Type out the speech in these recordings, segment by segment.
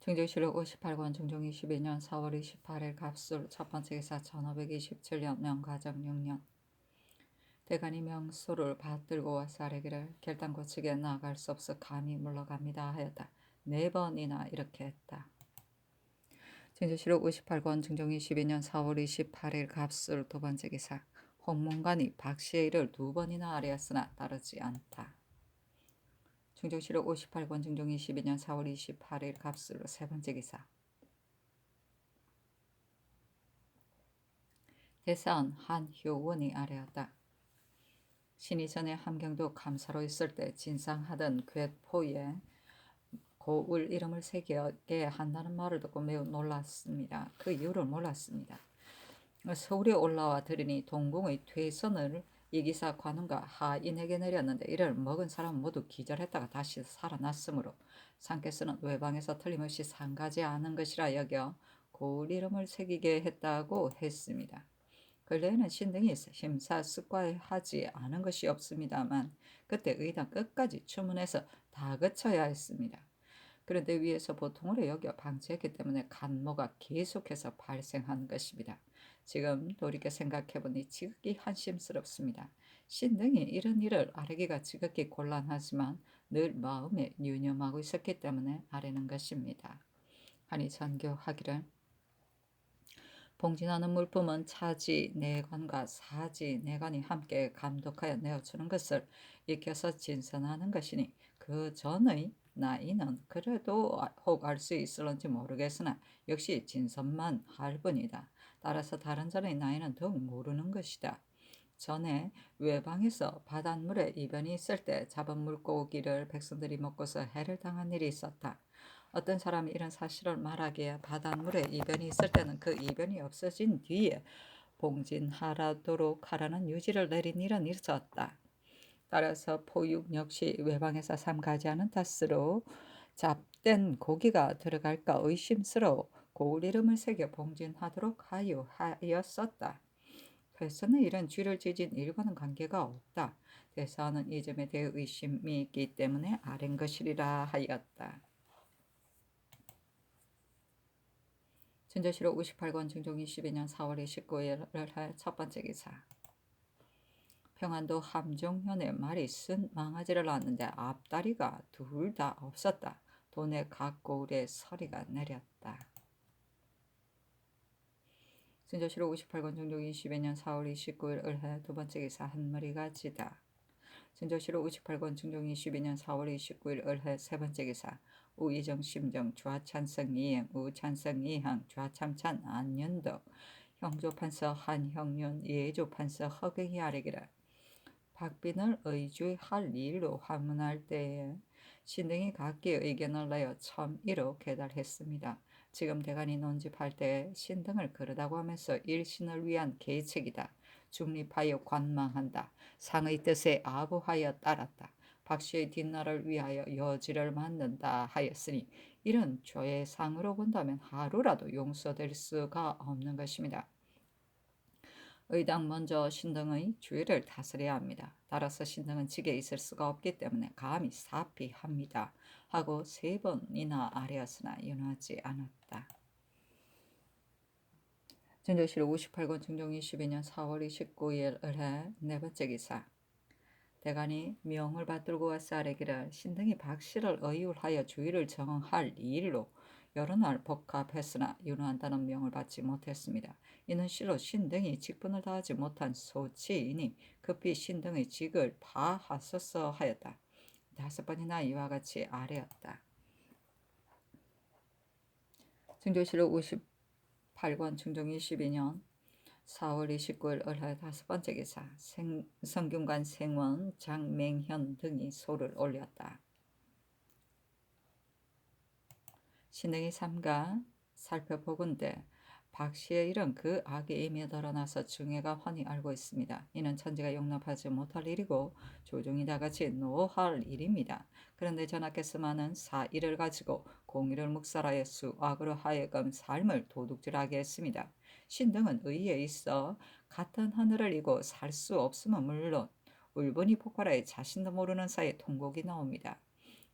중정실록 58권 중종 22년 4월 28일 갑술 첫 번째 기사 1527년 명가정 6년 대간이 명소를 받들고 와서 아뢰기를 결단 고치게 나아갈 수 없어 감히 물러갑니다 하였다. 4번이나 이렇게 했다. 중정실록 58권 중종 22년 4월 28일 갑술 두 번째 기사 홍문관이 박씨의 일을 2번이나 아뢰었으나 따르지 않다. 중정실록 58권 중종 22년 4월 28일 갑술 세 번째 기사 대사원 한효원이 아뢰었다. 신이 전에 함경도 감사로 있을 때 진상하던 괴포에 고을 이름을 새기게 한다는 말을 듣고 매우 놀랐습니다. 그 이유를 몰랐습니다. 서울에 올라와 들으니 동궁의 퇴선을 이기사 관원과 하인에게 내렸는데 이를 먹은 사람은 모두 기절했다가 다시 살아났으므로 상께서는 외방에서 틀림없이 상가지 않은 것이라 여겨 고을 이름을 새기게 했다고 했습니다. 근래에는 신등이 심사숙고하지 않은 것이 없습니다만 그때 의당 끝까지 추문해서 다 거쳐야 했습니다. 그런데 위에서 보통으로 여겨 방치했기 때문에 간모가 계속해서 발생한 것입니다. 지금 돌이켜 생각해보니 지극히 한심스럽습니다. 신등이 이런 일을 아뢰기가 지극히 곤란하지만 늘 마음에 유념하고 있었기 때문에 아뢰는 것입니다. 하니 전교하기를 봉진하는 물품은 차지 내관과 사지 내관이 함께 감독하여 내어주는 것을 익혀서 진선하는 것이니 그 전의 나이는 그래도 혹 알 수 있을런지 모르겠으나 역시 진선만 할 뿐이다. 따라서 다른 전의 나이는 더욱 모르는 것이다. 전에 외방에서 바닷물에 이변이 있을 때 잡은 물고기를 백성들이 먹고서 해를 당한 일이 있었다. 어떤 사람이 이런 사실을 말하기에 바닷물에 이변이 있을 때는 그 이변이 없어진 뒤에 봉진하라도록 하라는 유지를 내린 일은 있었다. 따라서 포육 역시 외방에서 삼가지 않은 탓으로 잡된 고기가 들어갈까 의심스러워 고을 이름을 새겨 봉진하도록 하였었다. 회사는 이런 죄를 지진 일과는 관계가 없다. 대사는 이 점에 대해 의심이 있기 때문에 아랜 것이리라 하였다. 전조실록 58권 중종 22년 4월 29일을 할 첫 번째 기사. 평안도 함종현의 말이 쓴 망아지를 낳았는데 앞다리가 둘 다 없었다. 돈의 각 고울에 서리가 내렸다. 전조실록 58권 중종 22년 4월 29일 을해 두 번째 기사 한 머리가 지다. 전조실록 58권 중종 22년 4월 29일 을해 세 번째 기사 우이정 심정 좌찬성 이행 우찬성 이항 좌참찬 안윤덕 형조판서 한형윤 예조판서 허경이 아뢰기를 박빈을 의주할 일로 화문할 때에 신등이 각기 의견을 내어 첨의로 계달했습니다. 지금 대간이 논집할 때 신등을 그러다고 하면서 일신을 위한 계책이다. 중립하여 관망한다. 상의 뜻에 아부하여 따랐다. 박씨의 뒷날을 위하여 여지를 만든다 하였으니 이런 죄의 상으로 본다면 하루라도 용서될 수가 없는 것입니다. 의당 먼저 신등의 주의를 다스려야 합니다. 따라서 신등은 직에 있을 수가 없기 때문에 감히 사피합니다. 하고 3번이나 아뢰었으나 윤하지 않았다. 전조실 58권 중종 22년 4월 29일 을해 네 번째 기사. 대간이 명을 받들고 와서 아뢰기를 신등이 박씨를 의율하여 주의를 정할 일로 여러 날 복합했으나 윤호한다는 명을 받지 못했습니다. 이는 실로 신등이 직분을 다하지 못한 소치이니 급히 신등의 직을 파하소서 하였다. 5번이나 이와 같이 아뢰었다. 중조실록 58권 중종 22년 4월 29일 을해 5번째 기사 성균관 생원 장맹현 등이 소를 올렸다. 신등이 삼가 살펴보건대 박씨의 일은 그 악이 이미 드러나서 중해가 훤히 알고 있습니다. 이는 천지가 용납하지 못할 일이고 조중이 다같이 노할 일입니다. 그런데 전하께서만은 사일을 가지고 공의를 묵살하여 수악으로 하여금 삶을 도둑질하게 했습니다. 신등은 의에 있어 같은 하늘을 이고 살 수 없음은 물론 울분이 폭발하여 자신도 모르는 사이에 통곡이 나옵니다.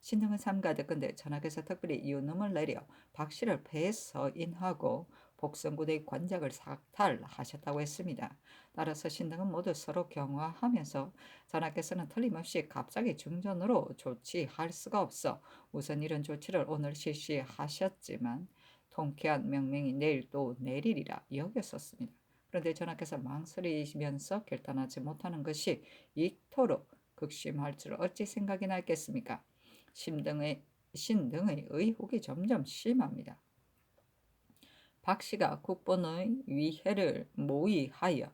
신등은 삼가됐건대 전하께서 특별히 유능을 내려 박씨를 배서인하고 복성군의 관작을 삭탈하셨다고 했습니다. 따라서 신등은 모두 서로 경화하면서 전하께서는 틀림없이 갑자기 중전으로 조치할 수가 없어 우선 이런 조치를 오늘 실시하셨지만 통쾌한 명명이 내일 또 내리리라 여겼었습니다. 그런데 전하께서 망설이면서 결단하지 못하는 것이 이토록 극심할 줄 어찌 생각이 났겠습니까? 신등의 의혹이 점점 심합니다. 박씨가 국본의 위해를 모의하여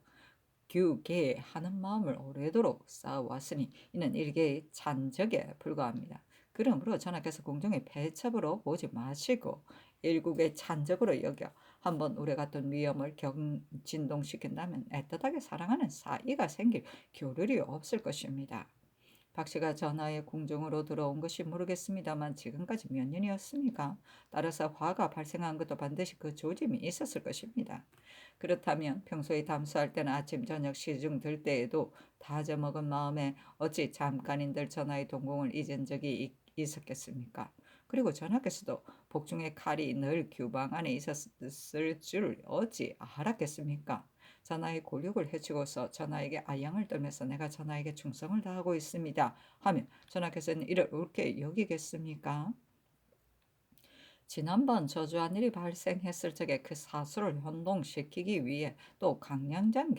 규계하는 마음을 오래도록 쌓아왔으니 이는 일개의 잔적에 불과합니다. 그러므로 전하께서 공정의 배첩으로 보지 마시고 일국의 잔적으로 여겨 한번 우리 같은 위험을 진동시킨다면 애틋하게 사랑하는 사이가 생길 겨를이 없을 것입니다. 박씨가 전하의 궁중으로 들어온 것이 모르겠습니다만 지금까지 몇 년이었습니까? 따라서 화가 발생한 것도 반드시 그 조짐이 있었을 것입니다. 그렇다면 평소에 담수할 때는 아침 저녁 시중 들 때에도 다져먹은 마음에 어찌 잠깐인들 전하의 동공을 잊은 적이 있었겠습니까? 그리고 전하께서도 복중의 칼이 늘 규방 안에 있었을 줄 어찌 알았겠습니까? 전하의 골육을 해치고서 전하에게 아양을 떨면서 내가 전하에게 충성을 다하고 있습니다 하면 전하께서는 이를 옳게 여기겠습니까? 지난번 저주한 일이 발생했을 적에 그 사수를 혼동시키기 위해 또 강량장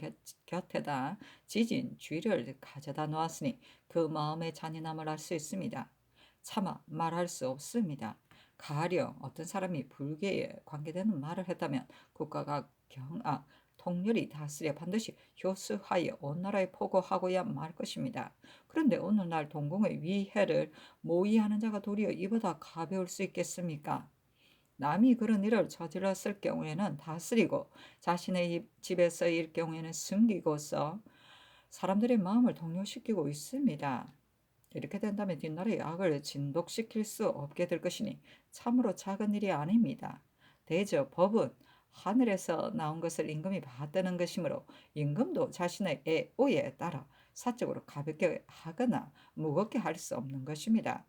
곁에다 지진 쥐를 가져다 놓았으니 그 마음의 잔인함을 알 수 있습니다. 차마 말할 수 없습니다. 가령 어떤 사람이 불계에 관계되는 말을 했다면 국가가 통렬히 다스려 반드시 효수하여 온 나라에 포고하고야 말 것입니다. 그런데 오늘날 동궁의 위해를 모의하는 자가 도리어 이보다 가벼울 수 있겠습니까? 남이 그런 일을 저질렀을 경우에는 다스리고 자신의 집에서일 경우에는 숨기고서 사람들의 마음을 동요시키고 있습니다. 이렇게 된다면 뒷나라의 악을 진독시킬 수 없게 될 것이니 참으로 작은 일이 아닙니다. 대저 법은 하늘에서 나온 것을 임금이 받드는 것이므로 임금도 자신의 애오에 따라 사적으로 가볍게 하거나 무겁게 할 수 없는 것입니다.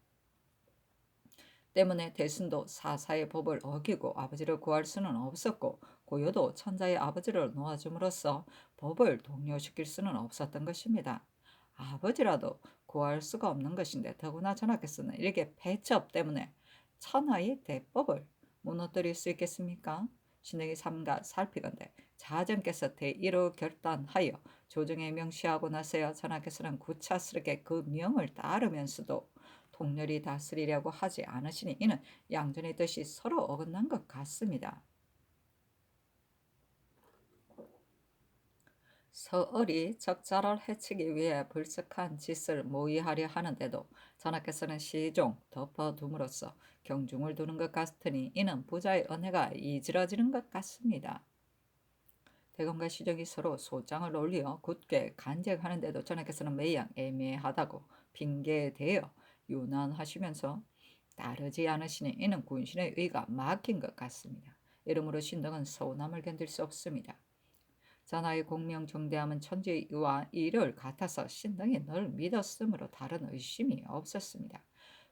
때문에 대순도 사사의 법을 어기고 아버지를 구할 수는 없었고 고요도 천자의 아버지를 놓아줌으로써 법을 동료시킬 수는 없었던 것입니다. 아버지라도 구할 수가 없는 것인데 더구나 전하께서는 이렇게 배첩 때문에 천하의 대법을 무너뜨릴 수 있겠습니까? 신에게 삼가 살피건대 자전께서 대의로 결단하여 조정에 명시하고 나서야 전하께서는 구차스럽게 그 명을 따르면서도 통렬히 다스리려고 하지 않으시니 이는 양전의 뜻이 서로 어긋난 것 같습니다. 서얼이 적자를 해치기 위해 불쑥한 짓을 모의하려 하는데도 전하께서는 시종 덮어둠으로써 경중을 두는 것 같으니 이는 부자의 은혜가 이지러지는 것 같습니다. 대검과 시종이 서로 소장을 올려 굳게 간쟁하는데도 전하께서는 매양 애매하다고 핑계대어 유난하시면서 따르지 않으시니 이는 군신의 의가 막힌 것 같습니다. 이러므로 신등은 서운함을 견딜 수 없습니다. 전하의 공명정대함은 천지와 이를 같아서 신등이 늘 믿었으므로 다른 의심이 없었습니다.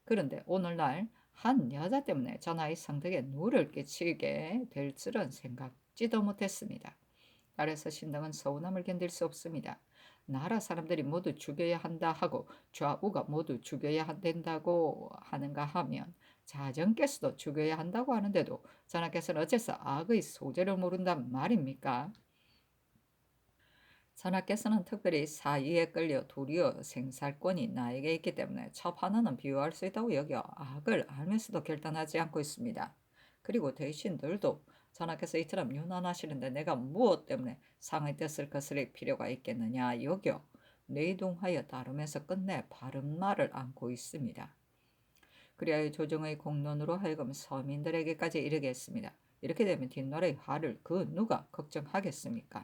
그런데 오늘날 한 여자 때문에 전하의 성덕에 누를 끼치게 될 줄은 생각지도 못했습니다. 따라서 신등은 서운함을 견딜 수 없습니다. 나라 사람들이 모두 죽여야 한다 하고 좌우가 모두 죽여야 된다고 하는가 하면 자정께서도 죽여야 한다고 하는데도 전하께서는 어째서 악의 소재를 모른단 말입니까? 전하께서는 특별히 사이에 끌려 도리어 생살권이 나에게 있기 때문에 첩 하나는 비유할 수 있다고 여겨 악을 알면서도 결단하지 않고 있습니다. 그리고 대신들도 전하께서 이처럼 유난하시는데 내가 무엇 때문에 상의 뜻을 거스릴 필요가 있겠느냐 여겨 내동하여 다루면서 끝내 바른 말을 안고 있습니다. 그리하여 조정의 공론으로 하여금 서민들에게까지 이르게 했습니다. 이렇게 되면 뒷나라의 화를 그 누가 걱정하겠습니까?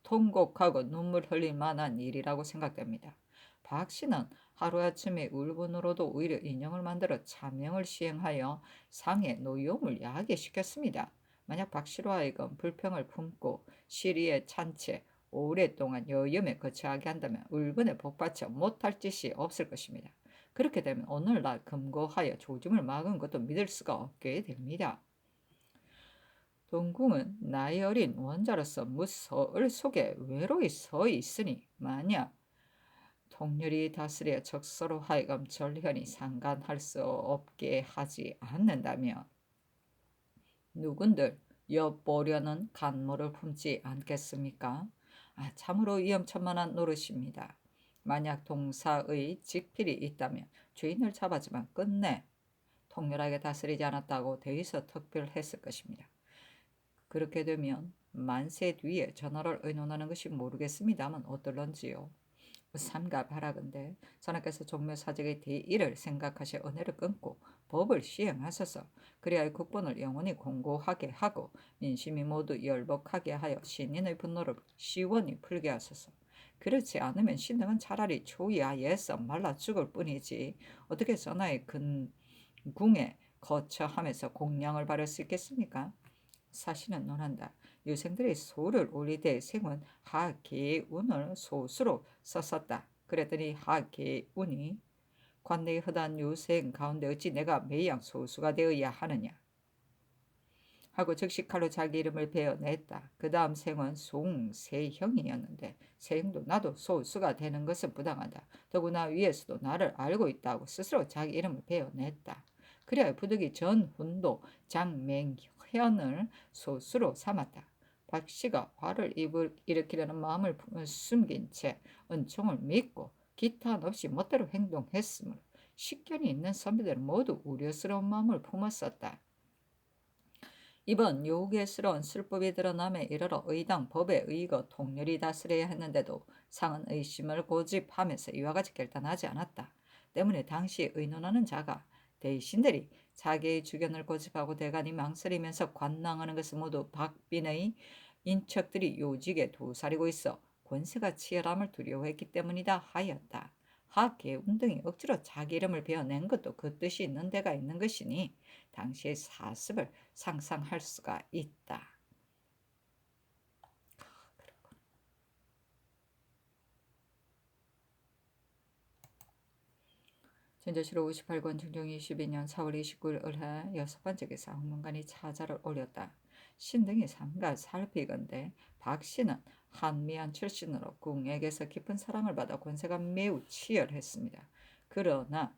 통곡하고 눈물 흘릴 만한 일이라고 생각됩니다. 박씨는 하루아침에 울분으로도 오히려 인형을 만들어 차명을 시행하여 상의 노여움을 야기시켰습니다. 만약 박씨로 하여금 불평을 품고 시리에 찬채 오랫동안 여염에 거처하게 한다면 울분에 복받쳐 못할 짓이 없을 것입니다. 그렇게 되면 오늘날 금고하여 조짐을 막은 것도 믿을 수가 없게 됩니다. 동궁은 나이 어린 원자로서 무서울 속에 외로이 서 있으니 만약 통렬히 다스려 적서로 하여금 전련이 상관할 수 없게 하지 않는다면 누군들 엿보려는 간모를 품지 않겠습니까? 참으로 위험천만한 노릇입니다. 만약 동사의 직필이 있다면 주인을 잡았지만 끝내 통렬하게 다스리지 않았다고 대의서 특별했을 것입니다. 그렇게 되면 만세 뒤에 전화를 의논하는 것이 모르겠습니다만 어떨런지요. 삼가 바라건대 전하께서 종묘사직의 대의를 생각하시 은혜를 끊고 법을 시행하소서. 그리하여 국본을 영원히 공고하게 하고 민심이 모두 열복하게 하여 신인의 분노를 시원히 풀게 하소서. 그렇지 않으면 신등은 차라리 초이하에서 말라 죽을 뿐이지 어떻게 전하의 궁에 거처하면서 공양을 바를 수 있겠습니까? 사실은 논한다. 유생들이 소를 올리되 생은 하계운을 소수로 썼었다. 그랬더니 하계운이 관내의 허다한 유생 가운데 어찌 내가 매양 소수가 되어야 하느냐 하고 즉시 칼로 자기 이름을 베어냈다. 그 다음 생은 송세형이었는데 세형도 나도 소수가 되는 것은 부당하다. 더구나 위에서도 나를 알고 있다고 스스로 자기 이름을 베어냈다. 그래야 부득이 전훈도 장맹현을 소수로 삼았다. 박씨가 화를 일으키려는 마음을 숨긴 채 은총을 믿고 기탄 없이 멋대로 행동했으므로 식견이 있는 선비들은 모두 우려스러운 마음을 품었었다. 이번 요괴스러운 술법이 드러남에 이르러 의당 법에 의거 통렬히 다스려야 했는데도 상은 의심을 고집하면서 이와 같이 결단하지 않았다. 때문에 당시 의논하는 자가 대신들이 자기의 주견을 고집하고 대간이 망설이면서 관망하는 것은 모두 박빈의 인척들이 요직에 도사리고 있어 권세가 치열함을 두려워했기 때문이다 하였다. 하계운 등이 억지로 자기 이름을 베어낸 것도 그 뜻이 있는 데가 있는 것이니 당시의 사습을 상상할 수가 있다. 진저시로 58권 중종 22년 4월 29일 을해 6번째 기사 홍문관이 차자를 올렸다. 신등이 삼가 살피건대 박씨는 한미한 출신으로 궁에게서 깊은 사랑을 받아 권세가 매우 치열했습니다. 그러나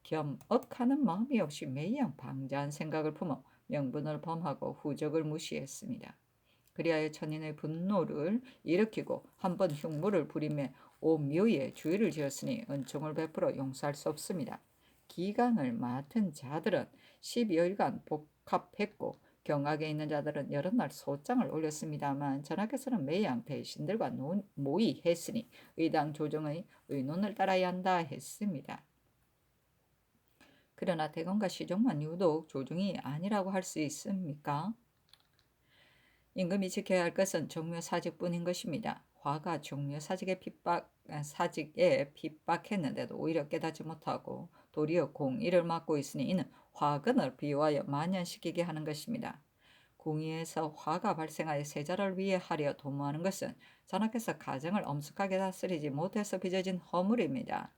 겸억하는 마음이 없이 매양 방자한 생각을 품어 명분을 범하고 후적을 무시했습니다. 그리하여 천인의 분노를 일으키고 한번 흉물을 부림에 오묘에 주의를 지었으니 은총을 베풀어 용서할 수 없습니다. 기강을 맡은 자들은 12여일간 복합했고 경악에 있는 자들은 여러 날 소장을 올렸습니다만 전하께서는 매양 대신들과 모의했으니 의당 조정의 의논을 따라야 한다 했습니다. 그러나 대검과 시종만 유독 조정이 아니라고 할 수 있습니까? 임금이 지켜야 할 것은 종묘사직뿐인 것입니다. 화가 종묘사직에 핍박했는데도 오히려 깨닫지 못하고 도리어 공의를 맡고 있으니 이는 화근을 비유하여 만연시키게 하는 것입니다. 궁위에서 화가 발생하여 세자를 위해 하려 도모하는 것은 전하께서 가정을 엄숙하게 다스리지 못해서 빚어진 허물입니다.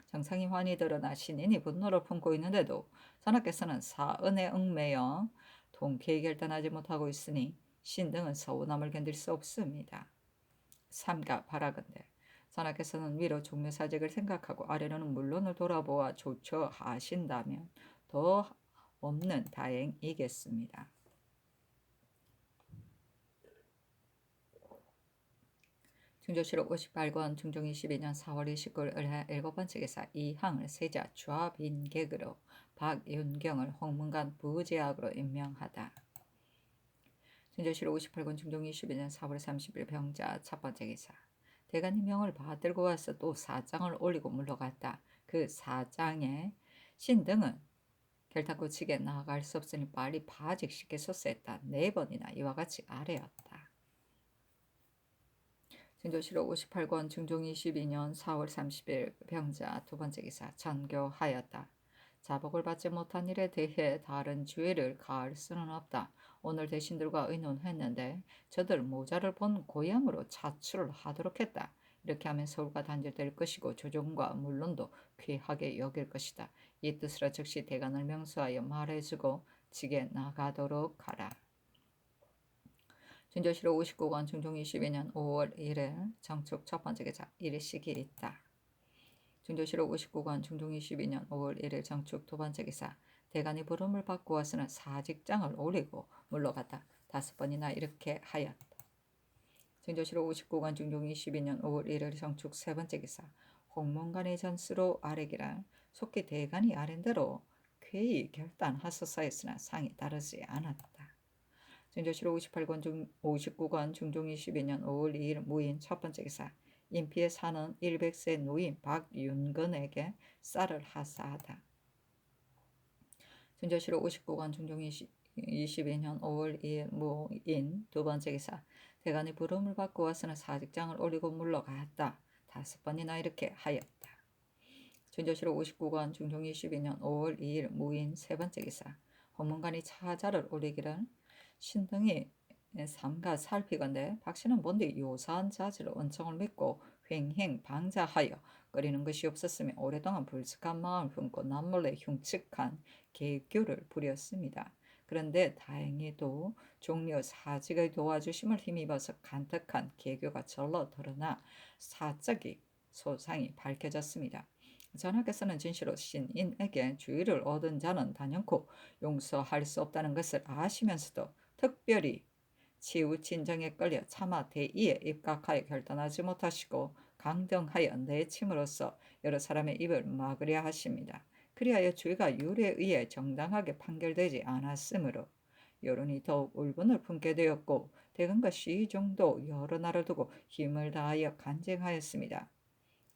정상이 환히 드러나 신인이 분노를 품고 있는데도 전하께서는 사은에 얽매여 통쾌히 결단하지 못하고 있으니 신등은 서운함을 견딜 수 없습니다. 삼가 바라건대 전하께서는 위로 종묘사직을 생각하고 아래로는 물론을 돌아보아 조처하신다면 더 없는 다행이겠습니다. 중조실록 58권 중종 22년 4월 29일 을해 7번째 기사 이항을 세자 좌빈객으로 박윤경을 홍문관 부제학으로 임명하다. 중조실록 58권 중종 22년 4월 30일 병자 첫번째 기사 대간이 명을 받들고 와서 또 사장을 올리고 물러갔다. 그 사장의 신등은 결탄코 측에 나아갈 수 없으니 빨리 파직시켜소서 했다. 4번이나 이와 같이 아뢰었다. 진조실록 58권 중종 22년 4월 30일 병자 두번째 기사 전교하였다. 자복을 받지 못한 일에 대해 다른 주의를 가할 수는 없다. 오늘 대신들과 의논했는데 저들 모자를 본 고향으로 차출을 하도록 했다. 이렇게 하면 서울과 단절될 것이고 조정과 물론도 귀하게 여길 것이다. 이 뜻으로 즉시 대간을 명수하여 말해주고 직에 나가도록 하라. 진조실록 59권 중종 22년 5월 1일 정축 첫 번째 계사 일일식이 있다. 진조실록 59권 중종 22년 5월 1일 정축 두 번째 기사 대간이 부름을 받고 와서는 사직장을 올리고 물러갔다. 5번이나 이렇게 하였다. 진조실록 59권 중종 22년 5월 1일 정축 세 번째 기사 홍문관의 전수로 아래기라 속히 대간이 아랜대로 쾌히 결단하소서였으나 상이 따르지 않았다. 진조실록 59권 중종 22년 5월 2일 무인 첫 번째 기사 인피에 사는 100세 노인 박윤건에게 쌀을 하사하다. 진조실록 59권 중종 22년 5월 2일 무인 두 번째 기사 대간이 부름을 받고 와서는 사직장을 올리고 물러갔다. 5번이나 이렇게 하였다. 진조실록 59권 중종 22년 5월 2일 무인 세 번째 기사 헌문관이 차자를 올리기를 신등이 삼가 살피건대 박씨는 뭔데 요사한 자질로 은총을 믿고 횡행 방자하여 끓이는 것이 없었으며 오랫동안 불측한 마음을 품고 남몰래 흉측한 계교를 부렸습니다. 그런데 다행히도 종려 사직의 도와주심을 힘입어서 간특한 계교가 절로 드러나 사적이 소상이 밝혀졌습니다. 전하께서는 진시로 신인에게 주의를 얻은 자는 단연코 용서할 수 없다는 것을 아시면서도 특별히 치우친정에 끌려 차마 대의에 입각하여 결단하지 못하시고 강등하여 내침으로써 여러 사람의 입을 막으려 하십니다. 그리하여 주의가 율에 의해 정당하게 판결되지 않았으므로 여론이 더욱 울분을 품게 되었고 대간과 시종도 여러 날을 두고 힘을 다하여 간쟁하였습니다.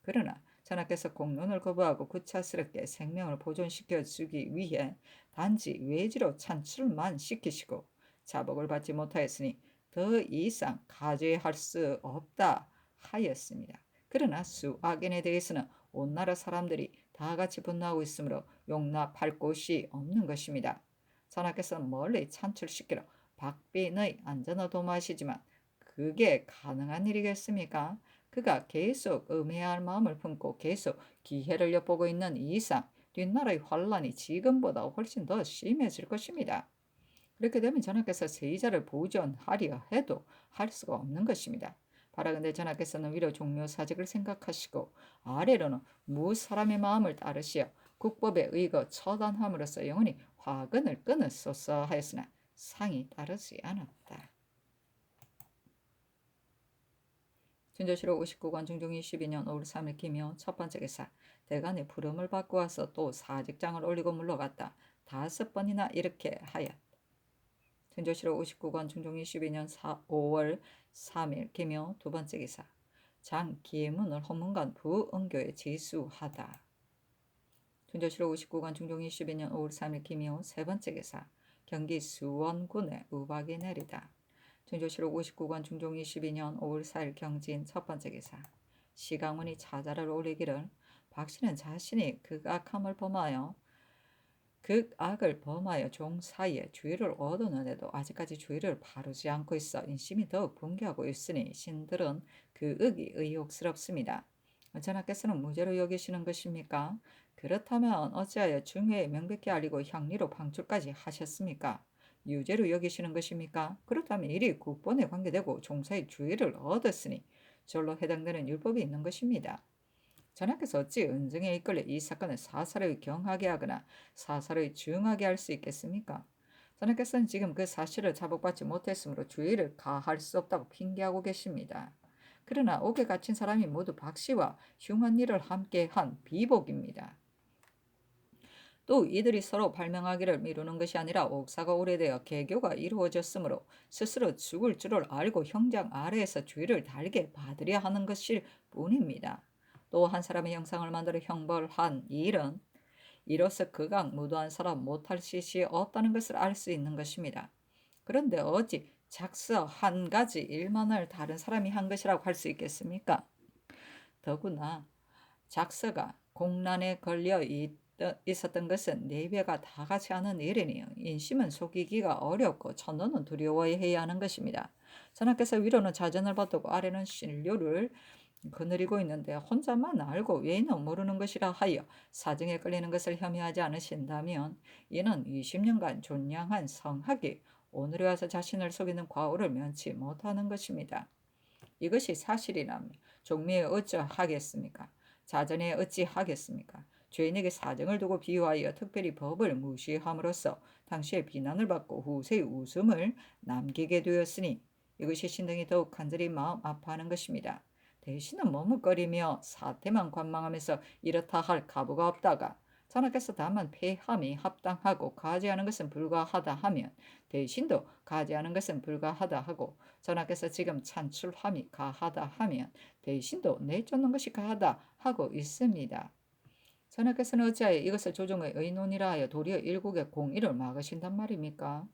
그러나 전하께서 공론을 거부하고 구차스럽게 생명을 보존시켜 주기 위해 단지 외지로 찬출만 시키시고 자복을 받지 못하였으니 더 이상 가죄할 수 없다 하였습니다. 그러나 수악인에 대해서는 온 나라 사람들이 다 같이 분노하고 있으므로 용납할 곳이 없는 것입니다. 전하께서는 멀리 찬출시키러 박빈의 안전을 도모하시지만 그게 가능한 일이겠습니까? 그가 계속 음해할 마음을 품고 계속 기회를 엿보고 있는 이상 뒷나라의 환란이 지금보다 훨씬 더 심해질 것입니다. 그렇게 되면 전하께서 세의자를 보존하려 해도 할 수가 없는 것입니다. 바라건대 전하께서는 위로 종묘사직을 생각하시고 아래로는 무사람의 마음을 따르시어 국법에 의거 처단함으로써 영원히 화근을 끊으소서 하였으나 상이 따르지 않았다. 진조실록 59권 중종 22년 5월 3일 기묘 첫 번째 기사 대간의 부름을 받고 와서 또 사직장을 올리고 물러갔다. 5번이나 이렇게 하였다. 진조실록 59권 중종 22년 5월 3일 기묘 두 번째 기사 장기문을 헌문관 부은교에 지수하다. 진조실록 59권 중종 22년 5월 3일 기묘 세 번째 기사 경기 수원군에 우박이 내리다. 진조실록 59권 중종 22년 5월 4일 경진 첫 번째 기사 시강원이 차자를 올리기를 박씨는 자신이 극악을 범하여 종 사이에 주의를 얻었는데도 아직까지 주의를 바르지 않고 있어 인심이 더욱 붕괴하고 있으니 신들은 그 의이 의혹스럽습니다. 전하께서는 무죄로 여기시는 것입니까? 그렇다면 어찌하여 중회에 명백히 알리고 향리로 방출까지 하셨습니까? 유죄로 여기시는 것입니까? 그렇다면 일이 국본에 관계되고 종사의 주의를 얻었으니 절로 해당되는 율법이 있는 것입니다. 전하께서 어찌 은정에 이끌려 이 사건을 사사로이 경하게 하거나 사사로이 중하게 할 수 있겠습니까? 전하께서는 지금 그 사실을 자복받지 못했으므로 주의를 가할 수 없다고 핑계하고 계십니다. 그러나 옥에 갇힌 사람이 모두 박씨와 흉한 일을 함께한 비복입니다. 또 이들이 서로 발명하기를 미루는 것이 아니라 옥사가 오래되어 개교가 이루어졌으므로 스스로 죽을 줄을 알고 형장 아래에서 주의를 달게 받으려 하는 것일 뿐입니다. 또 한 사람의 형상을 만들어 형벌한 일은 이로써 극악 무도한 사람 못할 짓이 없다는 것을 알 수 있는 것입니다. 그런데 어찌 작서 한 가지 일만을 다른 사람이 한 것이라고 할 수 있겠습니까? 더구나 작서가 공란에 걸려 있었던 것은 내배가 다 같이 하는 일이니 인심은 속이기가 어렵고 천도는 두려워해야 하는 것입니다. 전하께서 위로는 자전을 받고 아래는 신료를 거느리고 있는데 혼자만 알고 외인은 모르는 것이라 하여 사정에 끌리는 것을 혐의하지 않으신다면 이는 20년간 존량한 성학이 오늘에 와서 자신을 속이는 과오를 면치 못하는 것입니다. 이것이 사실이라면 종미에 어찌하겠습니까? 자전에 어찌하겠습니까? 죄인에게 사정을 두고 비유하여 특별히 법을 무시함으로써 당시의 비난을 받고 후세의 웃음을 남기게 되었으니 이것이 신등이 더욱 간절히 마음 아파하는 것입니다. 대신은 머뭇거리며 사태만 관망하면서 이렇다 할 가부가 없다가 전하께서 다만 폐함이 합당하고 가지하는 것은 불가하다 하면 대신도 가지하는 것은 불가하다 하고 전하께서 지금 찬출함이 가하다 하면 대신도 내쫓는 것이 가하다 하고 있습니다. 전하께서는 어찌하여 이것을 조정의 의논이라 하여 도리어 일국의 공의를 막으신단 말입니까?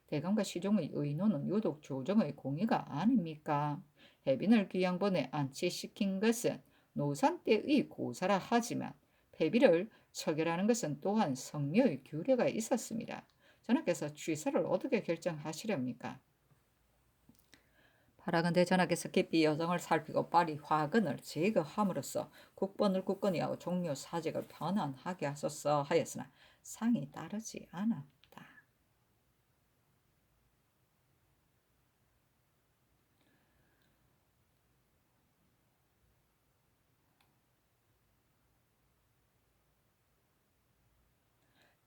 대감과 시종의 의논은 유독 조정의 공의가 아닙니까? 해빈을 귀양본에 안치시킨 것은 노산 때의 고사라 하지만 폐비를 처결하는 것은 또한 성묘의 규례가 있었습니다. 전하께서 취사를 어떻게 결정하시렵니까? 바라건대 전하께서 깊이 여정을 살피고 빨리 화근을 제거함으로써 국본을 굳건히 하고 종묘 사직을 편안하게 하소서 하였으나 상이 따르지 않았다.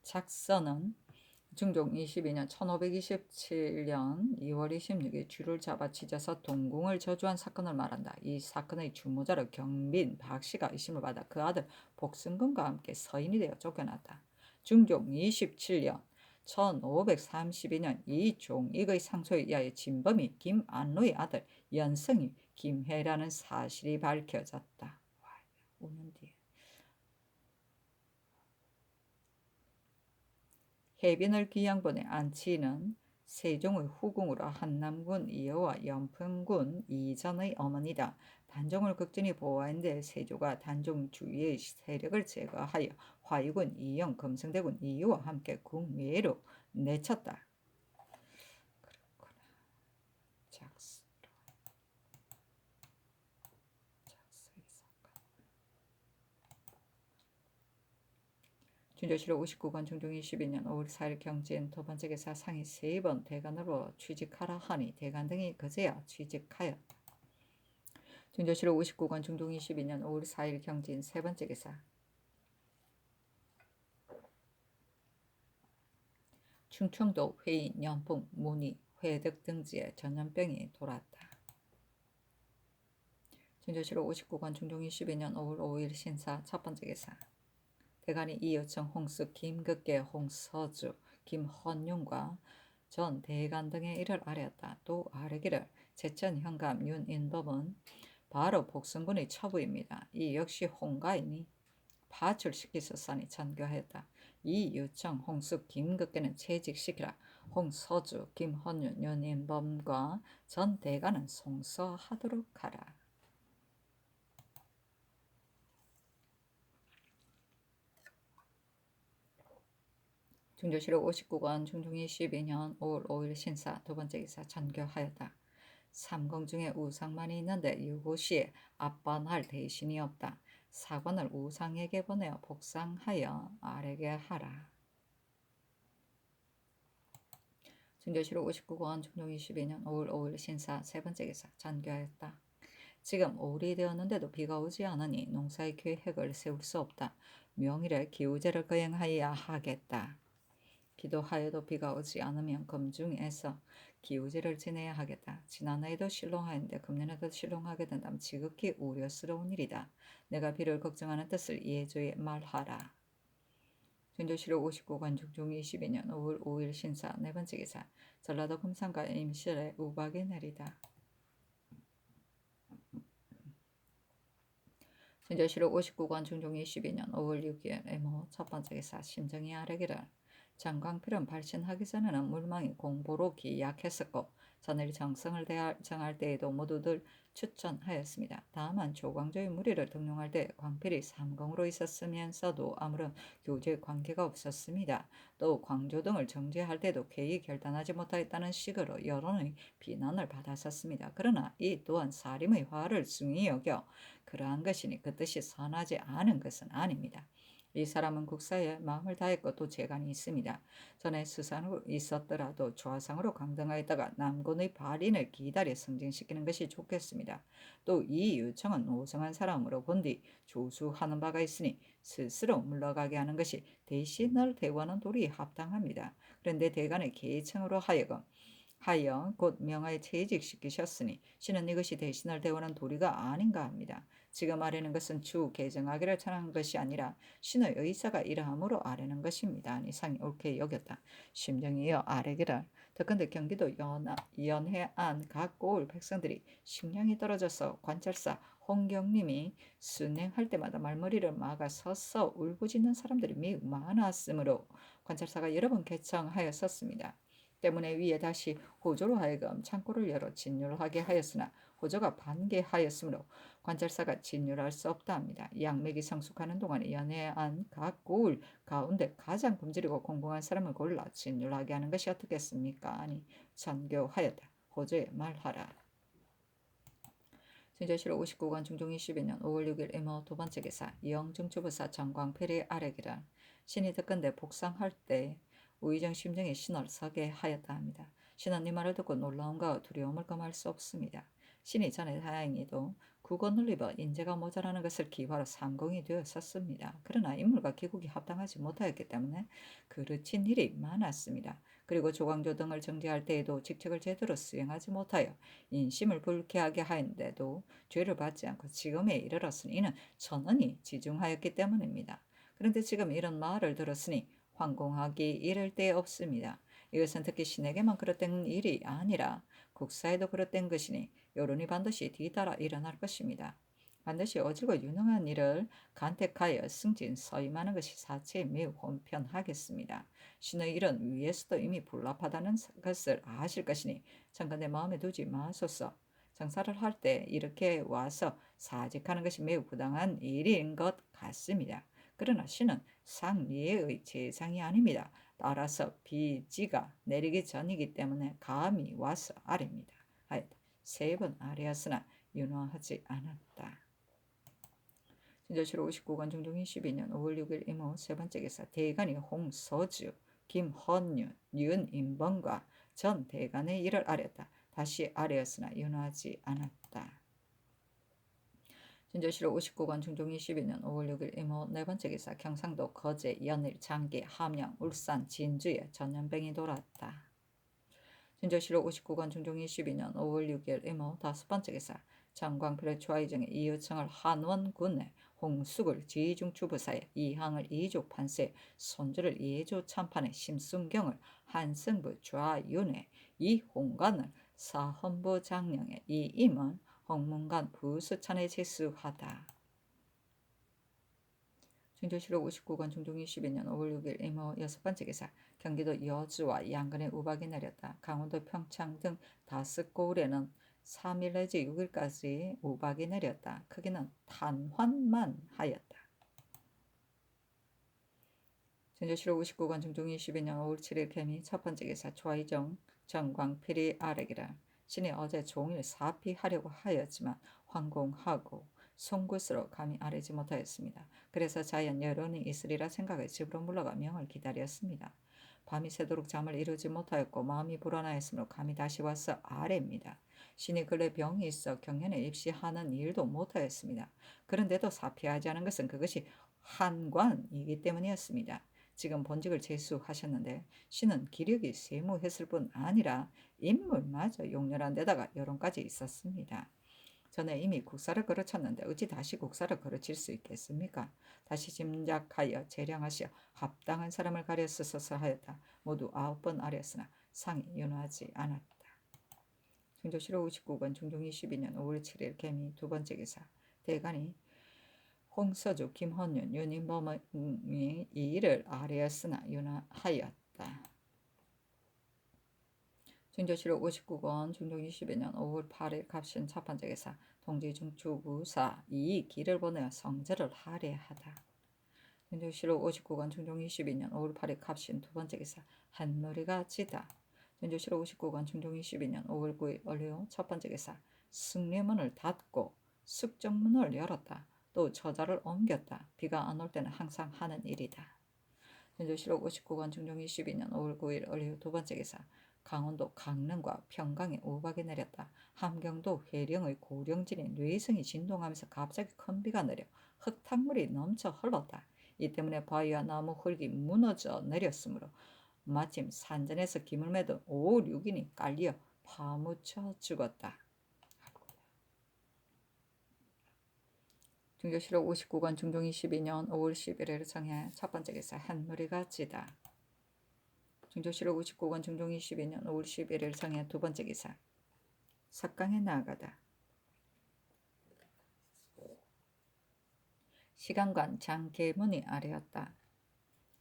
작서는 중종 22년 1527년 2월 26일 쥐를 잡아 찢어서 동궁을 저주한 사건을 말한다. 이 사건의 주모자로 경빈 박씨가 의심을 받아 그 아들 복승근과 함께 서인이 되어 쫓겨났다. 중종 27년 1532년 이종익의 상소에 의하여 진범이 김안루의 아들 연승이 김해라는 사실이 밝혀졌다. 와, 5년 뒤에. 해빈을 귀양본에 안치는 세종의 후궁으로 한남군 이여와 연평군 이전의 어머니다. 단종을 극진히 보호하는데 세조가 단종 주위의 세력을 제거하여 화유군 이영, 금성대군 이유와 함께 국외로 내쳤다. 그렇구나. 작서. 준조실록 59권 중종 22년 5월 4일 경진 두 번째 계사 상이 3번 대간으로 취직하라 하니 대간 등이 그제야 취직하였다. 준조실록 59권 중종 22년 5월 4일 경진 세 번째 계사 충청도 회인, 연풍, 문의, 회덕 등지에 전염병이 돌았다. 준조실록 59권 중종 22년 5월 5일 신사 첫 번째 계사 대간이 이여청, 홍숙, 김극계, 홍서주, 김헌용과 전 대간 등의 일을 아뢰었다. 또 아뢰기를 제천 현감 윤인범은 바로 복승군의 처부입니다. 이 역시 홍가인이 파출시키셨사니 전교하였다. 이유청, 홍숙, 김극계는 채직시키라. 홍서주, 김헌윤, 윤인범과 전 대간은 송서하도록 하라. 중조실록 59권 중종 22년 5월 5일 신사 두 번째 기사 전교하였다. 삼공 중에 우상만이 있는데 유고시에 압반할 대신이 없다. 사관을 우상에게 보내어 복상하여 아래게 하라. 중조실록 59권 중종 22년 5월 5일 신사 세 번째 기사 전교하였다. 지금 5월이 되었는데도 비가 오지 않으니 농사의 계획을 세울 수 없다. 명일에 기우제를 거행하여야 하겠다. 기도하여도 비가 오지 않으면 금중에서 기우제를 지내야 하겠다. 지난해에도 실롱하였는데 금년에도 실롱하게 된다면 지극히 우려스러운 일이다. 내가 비를 걱정하는 뜻을 예조에 말하라. 준조실록 59관 중종 22년 5월 5일 신사 네 번째 기사 전라도 금산과 임실에 우박이 내리다. 준조실록 59관 중종 22년 5월 6일 애모 첫 번째 기사 심정이 아뢰기를 장광필은 발신하기 전에는 물망이 공보로 기약했었고 전일 정성을 정할 때에도 모두들 추천하였습니다. 다만 조광조의 무리를 등용할 때 광필이 삼공으로 있었으면서도 아무런 교제 관계가 없었습니다. 또 광조 등을 정죄할 때도 개의 결단하지 못하였다는 식으로 여론의 비난을 받았었습니다. 그러나 이 또한 사림의 화를 중히 여겨 그러한 것이니 그 뜻이 선하지 않은 것은 아닙니다. 이 사람은 국사에 마음을 다했고 또 재간이 있습니다. 전에 수상으로 있었더라도 좌상으로 강등하였다가 남군의 발인을 기다려 승진시키는 것이 좋겠습니다. 또 이 유청은 노성한 사람으로 본뒤 조수하는 바가 있으니 스스로 물러가게 하는 것이 대신을 대우하는 도리에 합당합니다. 그런데 대간의 계층으로 하여 곧 명하에 퇴직시키셨으니 신은 이것이 대신을 대우하는 도리가 아닌가 합니다. 지금 아뢰는 것은 주 개정하기를 전한 것이 아니라 신의 의사가 이러함으로 아뢰는 것입니다. 이상이 옳게 여겼다. 심정이여 아뢰기를. 더군데 경기도 연해안 각 고을 백성들이 식량이 떨어져서 관찰사 홍경님이 순행할 때마다 말머리를 막아 서서 울부짖는 사람들이 매우 많았으므로 관찰사가 여러 번 개청하였었습니다. 때문에 위에 다시 호조로 하여금 창고를 열어 진열하게 하였으나 호조가 반개하였으므로 관찰사가 진열할 수 없다 합니다. 양맥이 성숙하는 동안에 연해안 각 고을 가운데 가장 굶주리고 공공한 사람을 골라 진열하게 하는 것이 어떻겠습니까? 아니 전교하였다. 호조에 말하라. 진저시로 59관 중종 22년 5월 6일 임호 두 번째 기사 이영중주부사 정광필의 아래기라 신이 듣건대 복상할 때 우의정 심정에 신을 서게 하였다 합니다. 신은 이 말을 듣고 놀라움과 두려움을 금할 수 없습니다. 신이 전에 다행히도 국언을 입어 인재가 모자라는 것을 기화로 상공이 되었었습니다. 그러나 인물과 기국이 합당하지 못하였기 때문에 그르친 일이 많았습니다. 그리고 조광조 등을 정죄할 때에도 직책을 제대로 수행하지 못하여 인심을 불쾌하게 하였는데도 죄를 받지 않고 지금에 이르렀으니 이는 천언이 지중하였기 때문입니다. 그런데 지금 이런 말을 들었으니 황공하기 이를 데 없습니다. 이것은 특히 신에게만 그릇된 일이 아니라 국사에도 그릇된 것이니 여론이 반드시 뒤따라 일어날 것입니다. 반드시 어지고 유능한 일을 간택하여 승진 서임하는 것이 사체에 매우 혼편하겠습니다. 신의 일은 위에서도 이미 불납하다는 것을 아실 것이니 잠깐 마음에 두지 마소서. 장사를 할 때 이렇게 와서 사직하는 것이 매우 부당한 일인 것 같습니다. 그러나 신은 상리의 제상이 아닙니다. 따라서 비지가 내리기 전이기 때문에 감히 와서 아래입니다. 하였다. 3번 아래였으나 윤화하지 않았다. 진저시로 59관 중종 22년 5월 6일 임호 세 번째 기사 대간이 홍서주, 김헌유, 윤인번과 전 대간의 일을 아뢰었다. 다시 아뢰었으나 윤화하지 않았다. 진저시로 59관 중종 22년 5월 6일 임호 네 번째 기사 경상도 거제, 연일, 장기, 함양, 울산, 진주에 전염병이 돌았다. 진저시로 59관 중종 22년 5월 6일 임호 다섯 번째 기사 정광필의 좌의정에 이유청을 한원군에 홍숙을 지중추부사에 이항을 이조 판세 손주를 예조 참판에 심순경을 한승부 좌윤에 이홍관을 사헌부 장령에 이임은 홍문관 부수찬에 제수하다. 진저시로 59관 중종 22년 5월 6일 임호 여섯 번째 기사 경기도 여주와 양근에 우박이 내렸다. 강원도 평창 등 다섯 고을에는 3일 내지 6일까지 우박이 내렸다. 크기는 탄환만 하였다. 진저시로 59관 중종 22년 5월 7일 개미 첫 번째 기사 좌의정 정광필이 아래기라 신이 어제 종일 사피하려고 하였지만 황공하고 송곳으로 감히 아뢰지 못하였습니다. 그래서 자연 여론이 있으리라 생각해 집으로 물러가 명을 기다렸습니다. 밤이 새도록 잠을 이루지 못하였고 마음이 불안하였으므로 감히 다시 와서 아뢰입니다. 신이 근래 병이 있어 경연에 입시하는 일도 못하였습니다. 그런데도 사피하지 않은 것은 그것이 한관이기 때문이었습니다. 지금 본직을 제수하셨는데 신은 기력이 세무했을 뿐 아니라 인물마저 용렬한 데다가 여론까지 있었습니다. 전에 이미 국사를 거르쳤는데 어찌 다시 국사를 거르칠 수 있겠습니까? 다시 짐작하여 재량하시어 합당한 사람을 가려 쓰소서 하였다. 모두 9번 아뢰었으나 상이 윤화하지 않았다. 중조시로 59권 중종 22년 5월 7일 개미 두 번째 기사 대간이 홍서주, 김헌윤, 윤인범이 이 일을 아뢰었으나 윤화하였다. 열었다. 증조실록 59권 중종 22년 5월 8일 갑신 첫번째기사 동지중 주구사 이 길을 보내어 성제를 할애하다. 증조실록 59권 중종 22년 5월 8일 갑신 두번째기사 한머리가 지다. 증조실록 59권 중종 22년 5월 9일 얼류 첫번째기사 승례문을 닫고 숙정문을 열었다. 또 저자를 옮겼다. 비가 안 올 때는 항상 하는 일이다. 증조실록 59권 중종 22년 5월 9일 얼류 두번째기사 강원도 강릉과 평강에 우박이 내렸다. 함경도 회령의 고령진인 뇌성이 진동하면서 갑자기 큰 비가 내려 흙탕물이 넘쳐 흘렀다. 이 때문에 바위와 나무 흙이 무너져 내렸으므로 마침 산전에서 김을 매던 5, 6인이 깔려 파묻혀 죽었다. 중조실록 59권 중종 22년 5월 11일 정해 첫번째 기사 한머리가 지다. 중조실록 59권 중종 22년 5월 11일 정해 두번째 기사 석강에 나아가다. 시간관 장계문이 아래였다.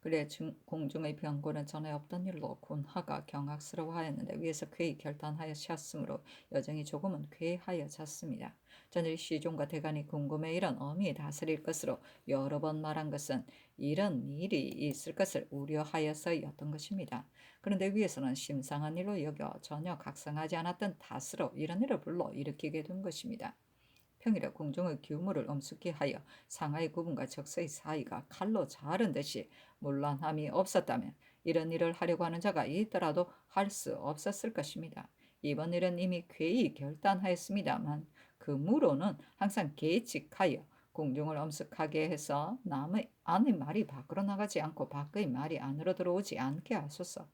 그래 공중의 병고는 전에 없던 일로 군하가 경악스러워하였는데 위에서 쾌히 결단하여 쉬었으므로 여정이 조금은 쾌하여 잤습니다. 전일 시종과 대간이 궁금해 이런 어미 다스릴 것으로 여러 번 말한 것은 이런 일이 있을 것을 우려하여서였던 것입니다. 그런데 위에서는 심상한 일로 여겨 전혀 각성하지 않았던 탓으로 이런 일을 불러 일으키게 된 것입니다. 평일에 공중의 규모를 엄숙히 하여 상하의 구분과 적서의 사이가 칼로 자른 듯이 문란함이 없었다면 이런 일을 하려고 하는 자가 있더라도 할 수 없었을 것입니다. 이번 일은 이미 쾌히 결단하였습니다만 그 무로는 항상 계칙하여 공중을 엄숙하게 해서 남의 안의 말이 밖으로 나가지 않고 밖의 말이 안으로 들어오지 않게 하소서.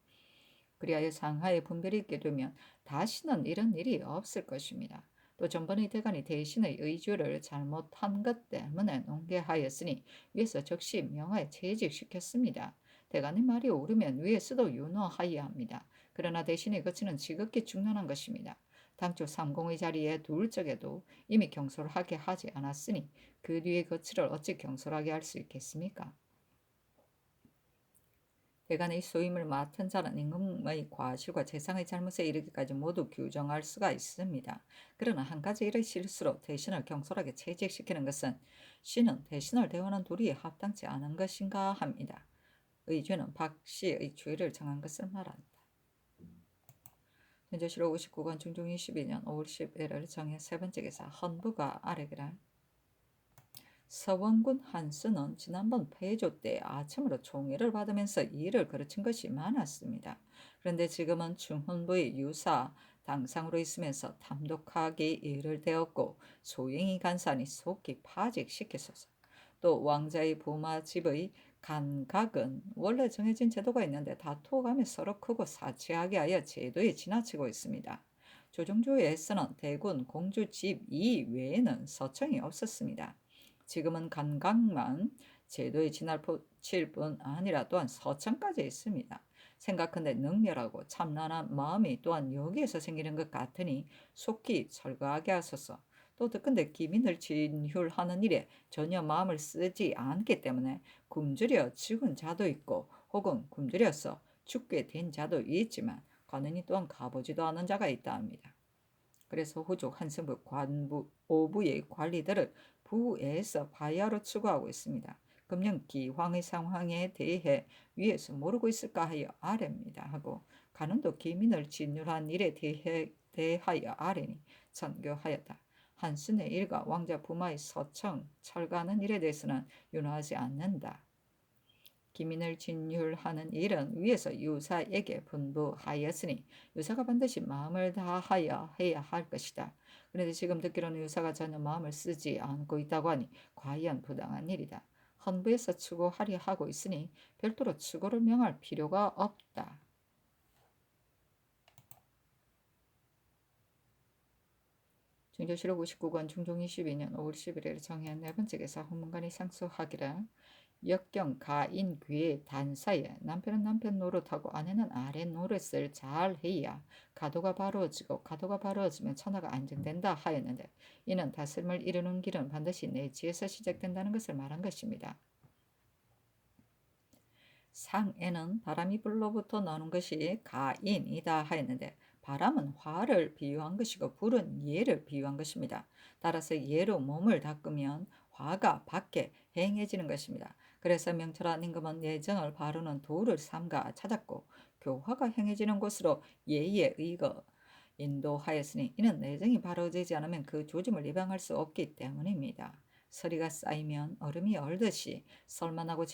그리하여 상하의 분별이 있게 되면 다시는 이런 일이 없을 것입니다. 또 전번의 대간이 대신의 의주를 잘못한 것 때문에 농계하였으니 위에서 즉시 명하에 채직시켰습니다. 대간의 말이 옳으면 위에서도 윤허하여야 합니다. 그러나 대신에 거치는 지극히 중요한 것입니다. 당초 삼공의 자리에 둘 적에도 이미 경솔하게 하지 않았으니 그 뒤에 거치를 어찌 경솔하게 할 수 있겠습니까? 대간의 소임을 맡은 자는 임금의 과실과 재상의 잘못에 이르기까지 모두 규정할 수가 있습니다. 그러나 한 가지 일의 실수로 대신을 경솔하게 채직시키는 것은 시는 대신을 대우하는 도리에 합당치 않은 것인가 합니다. 의죄는 박씨의 죄를 정한 것을 말한다. 현조실록 59권 중종 22년 5월 11일 정해 세번째 기사 헌부가 아래기라. 서원군 한스는 지난번 폐조 때 아첨으로 총애를 받으면서 일을 거르친 것이 많았습니다. 그런데 지금은 충헌부의 유사 당상으로 있으면서 탐독하기 일을 되었고 소행이 간사니 속히 파직시키소서. 또 왕자의 부마 집의 간각은 원래 정해진 제도가 있는데 다투어가며 서로 크고 사치하게 하여 제도에 지나치고 있습니다. 조정조에서는 대군 공주 집 이외에는 서청이 없었습니다. 지금은 간각만 제도에 지나칠 뿐 아니라 또한 서청까지 있습니다. 생각한데 능멸하고 참난한 마음이 또한 여기에서 생기는 것 같으니 속히 철거하게 하소서. 또 듣건대 기민을 진휼하는 일에 전혀 마음을 쓰지 않기 때문에 굶주려 죽은 자도 있고 혹은 굶주려서 죽게 된 자도 있지만 관원이 또한 가보지도 않은 자가 있다 합니다. 그래서 호족 한승부 관부 5부의 관리들을 부에서 바야로 추구하고 있습니다. 금령 기황의 상황에 대해 위에서 모르고 있을까 하여 아래입니다 하고 간원도 기민을 진율한 일에 대하여 아래니 선교하였다. 한순의 일과 왕자 부마의 서청 철가하는 일에 대해서는 윤호하지 않는다. 기민을 진율하는 일은 위에서 유사에게 분부하였으니 유사가 반드시 마음을 다하여 해야 할 것이다. 그런데 지금 듣기로는 유사가 전혀 마음을 쓰지 않고 있다고 하니 과연 부당한 일이다. 헌부에서 추구하려 하고 있으니 별도로 추구를 명할 필요가 없다. 중조실록 59권 중종 22년 5월 11일 정해한 네번째 기사 후문관이 상소하기를 역경 가인 귀의 단사에 남편은 남편 노릇하고 아내는 아내 노릇을 잘 해야 가도가 바로지고 가도가 바로지면 천하가 안정된다 하였는데 이는 다스림을 이루는 길은 반드시 내지에서 시작된다는 것을 말한 것입니다. 상에는 바람이 불로부터 나오는 것이 가인이다 하였는데 바람은 화를 비유한 것이고 불은 예를 비유한 것입니다. 따라서 예로 몸을 닦으면 화가 밖에 행해지는 것입니다. 그래서 명철한 임금은 예정을 바르는 도를 삼가 찾았고 교화가 행해지는 곳으로 예의 의거 인도하였으니 이는 내정이 바로지지 않으면 그 조짐을 예방할 수 없기 때문입니다. 서리가 쌓이면 얼음이 얼듯이 설만하고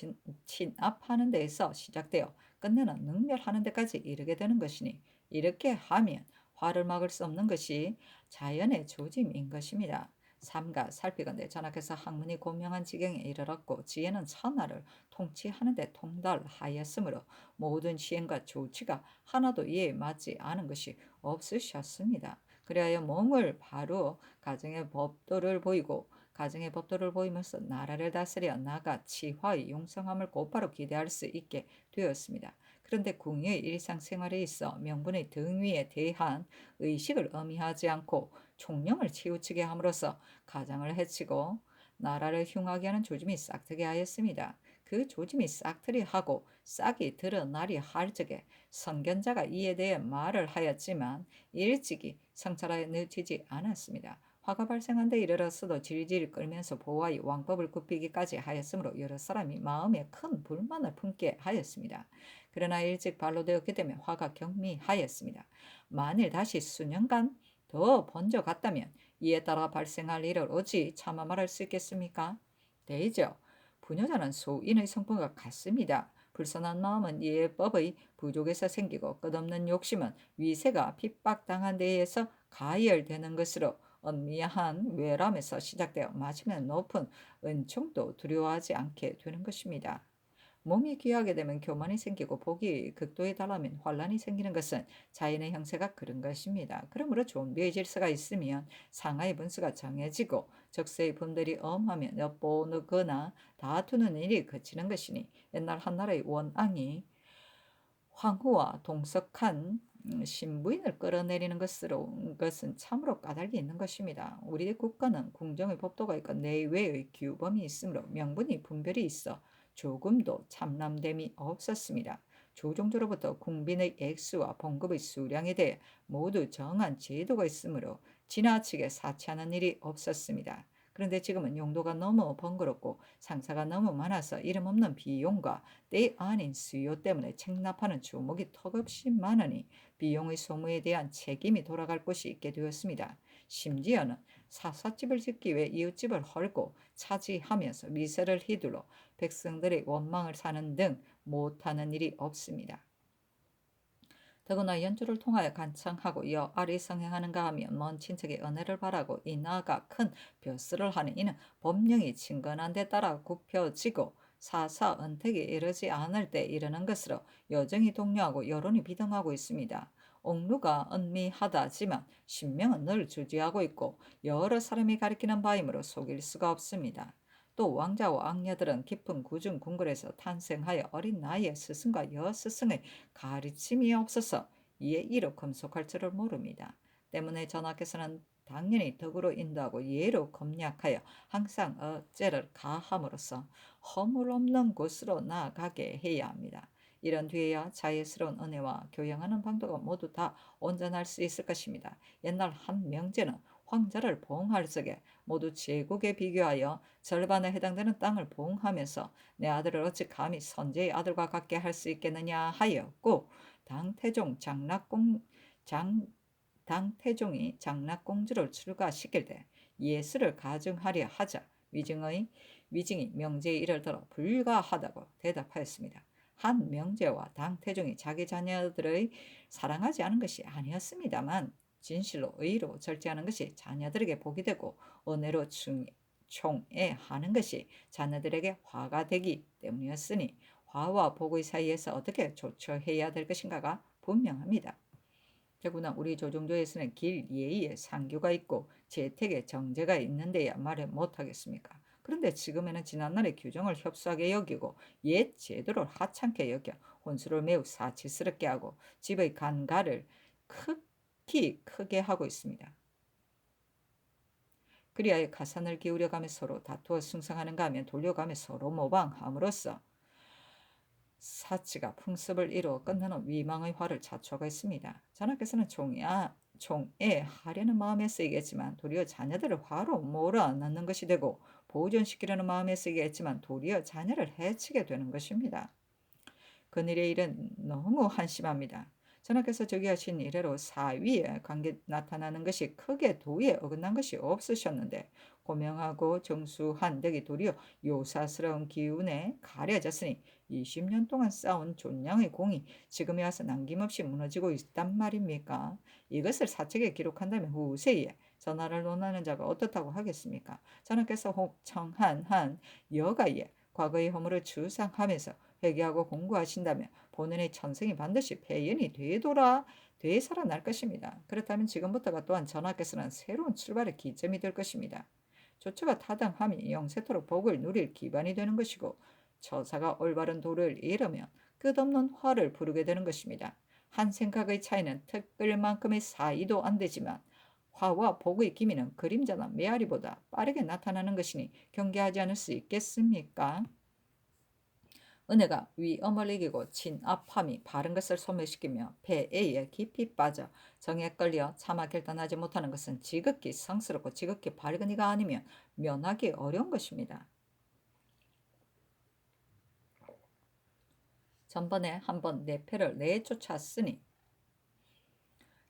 진압하는 데에서 시작되어 끝내는 능멸하는 데까지 이르게 되는 것이니 이렇게 하면 화를 막을 수 없는 것이 자연의 조짐인 것입니다. 삼가 살피건대 전하께서 학문이 고명한 지경에 이르렀고 지혜는 천하를 통치하는 데 통달하였으므로 모든 시행과 조치가 하나도 이에 맞지 않은 것이 없으셨습니다. 그리하여 몸을 바로 가정의 법도를 보이고 가정의 법도를 보이면서 나라를 다스려 나가 치화의 용성함을 곧바로 기대할 수 있게 되었습니다. 그런데 궁의 일상생활에 있어 명분의 등위에 대한 의식을 의미하지 않고 총령을 치우치게 함으로써 가정을 해치고 나라를 흉하게 하는 조짐이 싹트게 하였습니다. 그 조짐이 싹트리하고 싹이 드러나리 할 적에 선견자가 이에 대해 말을 하였지만 일찍이 성찰하여 늦추지 않았습니다. 화가 발생한 데 이르렀어도 질질 끌면서 보아의 왕법을 굽히기까지 하였으므로 여러 사람이 마음에 큰 불만을 품게 하였습니다. 그러나 일찍 발로되었기 때문에 화가 경미하였습니다. 만일 다시 수년간 더 번져갔다면 이에 따라 발생할 일을 어찌 차마 말할 수 있겠습니까? 되죠. 부녀자는 소인의 성품과 같습니다. 불선한 마음은 예법의 부족에서 생기고 끝없는 욕심은 위세가 핍박당한 데에서 가열되는 것으로 은미한 외람에서 시작되어 마침내 높은 은총도 두려워하지 않게 되는 것입니다. 몸이 귀하게 되면 교만이 생기고 복이 극도에 달하면 환란이 생기는 것은 자연의 형세가 그런 것입니다. 그러므로 존비의 질서가 있으면 상하의 분수가 정해지고 적세의 분들이 엄하면 엿보거나 다투는 일이 그치는 것이니 옛날 한나라의 원앙이 황후와 동석한 신부인을 끌어내리는 것은 참으로 까닭이 있는 것입니다. 우리의 국가는 궁정의 법도가 있고 내외의 규범이 있으므로 명분이 분별이 있어 조금도 참람됨이 없었습니다. 조종조로부터 궁빈의 액수와 봉급의 수량에 대해 모두 정한 제도가 있으므로 지나치게 사치하는 일이 없었습니다. 그런데 지금은 용도가 너무 번거롭고 상사가 너무 많아서 이름 없는 비용과 때 아닌 수요 때문에 책납하는 주목이 턱없이 많으니 비용의 소모에 대한 책임이 돌아갈 곳이 있게 되었습니다. 심지어는 사사집을 짓기 위해 이웃집을 헐고 차지하면서 미세를 휘둘러 백성들의 원망을 사는 등 못하는 일이 없습니다. 더구나 연주를 통하여 간청하고 이어 아리성행하는가 하면 먼 친척의 은혜를 바라고 인하가 큰 벼슬을 하는 이는 법령이 친근한 데 따라 굽혀지고 사사 은택에 이르지 않을 때 이르는 것으로 여정이 동요하고 여론이 비등하고 있습니다. 옥루가 은미하다지만 신명은 늘 주지하고 있고 여러 사람이 가리키는 바이므로 속일 수가 없습니다. 또 왕자와 악녀들은 깊은 구중 궁궐에서 탄생하여 어린 나이에 스승과 여스승의 가르침이 없어서 이에 이로 금속할 줄을 모릅니다. 때문에 전하께서는 당연히 덕으로 인도하고 예로 검약하여 항상 어째를 가함으로써 허물 없는 곳으로 나아가게 해야 합니다. 이런 뒤에야 자애스러운 은혜와 교양하는 방도가 모두 다 온전할 수 있을 것입니다. 옛날 한 명제는 황자를 봉할 적에 모두 제국에 비교하여 절반에 해당되는 땅을 봉하면서 내 아들을 어찌 감히 선제의 아들과 같게 할 수 있겠느냐 하였고 당태종이 장락공주를 출가시킬 때 예수를 가증하려 하자 위증이 명제의 일을 들어 불가하다고 대답하였습니다. 한 명제와 당태종이 자기 자녀들의 사랑하지 않은 것이 아니었습니다만 진실로 의로 절제하는 것이 자녀들에게 복이 되고 은혜로 총애하는 것이 자녀들에게 화가 되기 때문이었으니 화와 복의 사이에서 어떻게 조처해야 될 것인가가 분명합니다. 더구나 우리 조종조에서는 길 예의에 상규가 있고 재택에 정제가 있는데야 말을 못하겠습니까? 그런데 지금에는 지난날의 규정을 협소하게 여기고 옛 제도를 하찮게 여겨 혼수를 매우 사치스럽게 하고 집의 간가를 극히 크게 하고 있습니다. 그리하여 가산을 기울여가며 서로 다투어 승성하는가 하면 돌려가며 서로 모방함으로써 사치가 풍습을 이루어 끝나는 위망의 화를 자초하겠습니다. 전하께서는 총에 하려는 마음에 쓰이겠지만 도리어 자녀들을 화로 몰아넣는 것이 되고 보존시키려는 마음에 쓰이겠지만 도리어 자녀를 해치게 되는 것입니다. 그늘의 일은 너무 한심합니다. 전하께서 저기하신 이래로 사위의 관계 나타나는 것이 크게 도에 어긋난 것이 없으셨는데 고명하고 정수한 덕이 도리어 요사스러운 기운에 가려졌으니 20년 동안 쌓은 존량의 공이 지금에 와서 남김없이 무너지고 있단 말입니까? 이것을 사책에 기록한다면 후세에 전하를 논하는 자가 어떻다고 하겠습니까? 전하께서 혹청한 한 여가에 과거의 허물을 주상하면서 회개하고 공부하신다면 본인의 천성이 반드시 배연이 되살아날 것입니다. 그렇다면 지금부터가 또한 전하께서는 새로운 출발의 기점이 될 것입니다. 조처가 타당함이 영세토록 복을 누릴 기반이 되는 것이고 처사가 올바른 도를 잃으면 끝없는 화를 부르게 되는 것입니다. 한 생각의 차이는 특끌만큼의 사이도 안 되지만 화와 복의 기미는 그림자나 메아리보다 빠르게 나타나는 것이니 경계하지 않을 수 있겠습니까? 은혜가 위엄을 이기고 진압함이 바른 것을 소멸시키며 폐해에 깊이 빠져 정에 끌려 차마 결단하지 못하는 것은 지극히 성스럽고 지극히 밝은 이가 아니면 면하기 어려운 것입니다. 전번에 한번 내 패를 내쫓았으니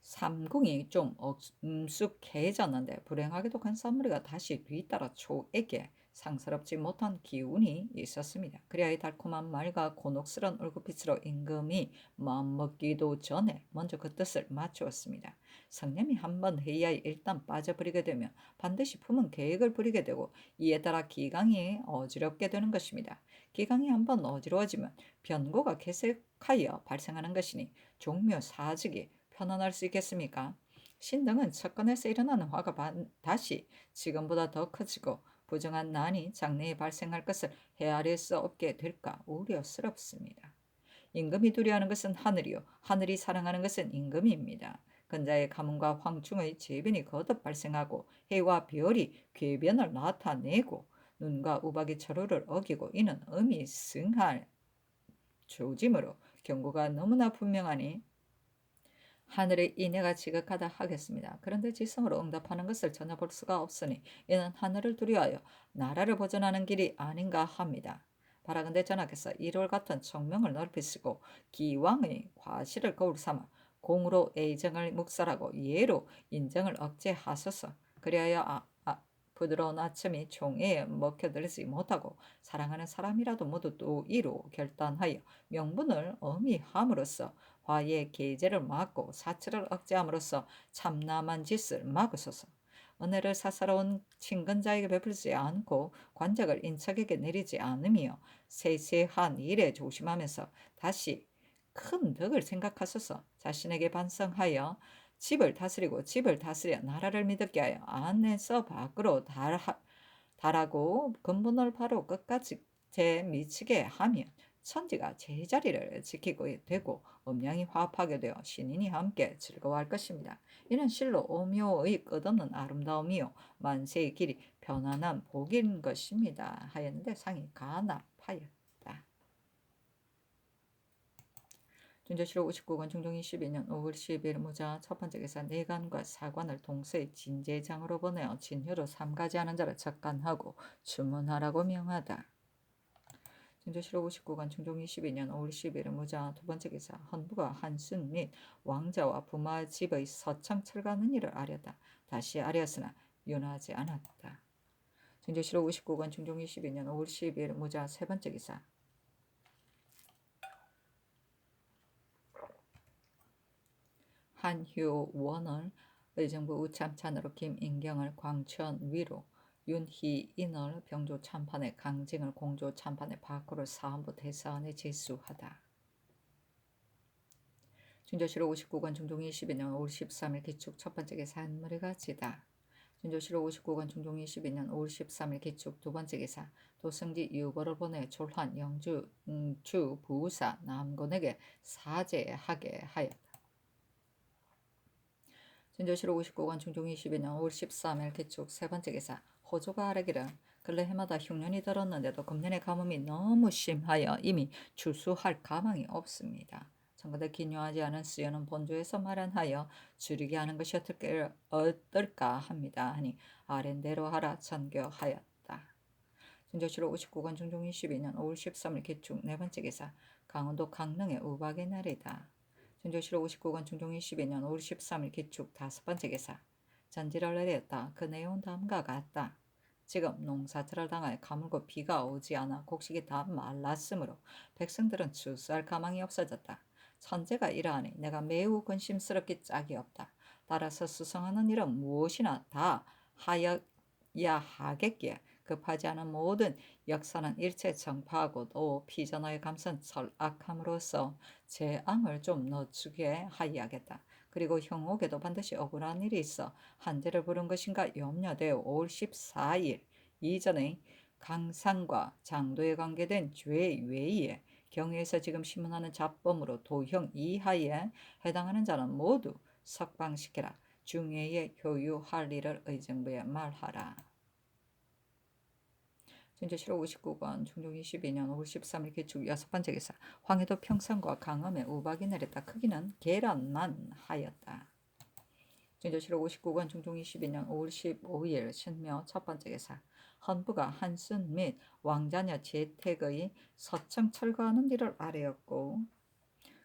삼궁이 좀 엄숙해졌는데 불행하게도 간사무리가 다시 뒤따라 초에게 상스럽지 못한 기운이 있었습니다. 그리하여 이 달콤한 말과 곤혹스러운 얼굴빛으로 임금이 마음먹기도 전에 먼저 그 뜻을 맞추었습니다. 성념이 한번 회의하에 일단 빠져버리게 되면 반드시 품은 계획을 부리게 되고 이에 따라 기강이 어지럽게 되는 것입니다. 기강이 한번 어지러워지면 변고가 계속하여 발생하는 것이니 종묘사직이 편안할 수 있겠습니까? 신등은 첫건에서 일어나는 화가 다시 지금보다 더 커지고 부정한 난이 장래에 발생할 것을 헤아릴 수 없게 될까 우려스럽습니다. 임금이 두려워하는 것은 하늘이요 하늘이 사랑하는 것은 임금입니다. 근자의 가문과 황충의 재변이 거듭 발생하고 해와 별이 궤변을 나타내고 눈과 우박이 철호를 어기고 이는 음이 승할 조짐으로 경고가 너무나 분명하니 하늘의 인애가 지극하다 하겠습니다. 그런데 지성으로 응답하는 것을 전혀 볼 수가 없으니 이는 하늘을 두려워하여 나라를 보존하는 길이 아닌가 합니다. 바라건대 전하께서 일월 같은 청명을 넓히시고 기왕의 과실을 거울 삼아 공으로 애정을 묵살하고 예로 인정을 억제하소서. 그리하여 부드러운 아첨이 총애에 먹혀들지 못하고 사랑하는 사람이라도 모두 도의로 결단하여 명분을 어미함으로써 화의 계제를 막고 사치를 억제함으로써 참남한 짓을 막으소서. 은혜를 사사로운 친근자에게 베풀지 않고 관적을 인척에게 내리지 않으며 세세한 일에 조심하면서 다시 큰 덕을 생각하소서. 자신에게 반성하여 집을 다스리고 집을 다스려 나라를 믿게 하여 안에서 밖으로 달하고 근본을 바로 끝까지 미치게 하면 천지가 제자리를 지키고 되고 음양이 화합하게 되어 신인이 함께 즐거워할 것입니다. 이는 실로 오묘의 끝없는 아름다움이요 만세의 길이 편안한 복인 것입니다. 하였는데 상이 간합하였다. 준조실록 59권 중종 22년 5월 10일 무자 첫 번째 기사 내관과 사관을 동서의 진제장으로 보내어 진효로 삼가지하는 자를 적간하고 주문하라고 명하다. 준조실록 59권 중종 22년 5월 10일 무자 두 번째 기사 헌부가 한순 및 왕자와 부마 집의 서창 철가는 일을 아뢰다. 다시 아뢰었으나 윤하지 않았다. 준조실록 59권 중종 22년 5월 10일 무자 세 번째 기사 한효원을 의정부 우참찬으로 김인경을 광천 위로 윤희인을 병조 참판에 강징을 공조 참판에 박구를 사헌부 대사원에 제수하다. 준조실록 59권 중종 22년 5월 13일 기축 첫 번째 기사 한머리가 지다. 준조실록 59권 중종 22년 5월 13일 기축 두 번째 기사 도승지 유보를 보내 졸환 영주 주 부사 남곤에게 사죄하게 하였다. 준조실록 59권 중종 22년 5월 13일 기축 세 번째 기사 호조가 아뢰기를 근래 해마다 흉년이 들었는데도 금년의 가뭄이 너무 심하여 이미 출수할 가망이 없습니다. 청가대 기묘하지 않은 수연은 본조에서 마련하여 줄이게 하는 것이 어떨까 합니다. 하니 아랜대로 하라 전교하였다. 준조실록 59권 중종 22년 5월 13일 개축 네 번째 기사 강원도 강릉의 우박의 날이다. 준조실록 59권 중종 22년 5월 13일 개축 다섯 번째 기사 전지를 내렸다. 그 내용은 다음과 같다. 지금 농사철을 당하여 가물고 비가 오지 않아 곡식이 다 말랐으므로 백성들은 추수할 가망이 없어졌다. 천재가 이러하니 내가 매우 근심스럽기 짝이 없다. 따라서 수성하는 일은 무엇이나 다 하여야 하겠기에 급하지 않은 모든 역사는 일체 정파하고 또 피전의 감선 철악함으로써 재앙을 좀 늦추게 하여야겠다. 그리고 형옥에도 반드시 억울한 일이 있어 한재를 부른 것인가 염려되어 5월 14일 이전에 강산과 장도에 관계된 죄 외에 경위에서 지금 심문하는 잡범으로 도형 이하에 해당하는 자는 모두 석방시키라. 중회에 효유할 일을 의정부에 말하라. 준조실록 59권 중종 22년 5월 13일 개축 여섯 번째 기사 황해도 평산과 강음에 우박이 내렸다. 크기는 계란만 하였다. 준조실록 59권 중종 22년 5월 15일 신묘 첫 번째 기사 헌부가 한순 및 왕자녀 재택의 서청 철거하는 일을 아뢰었고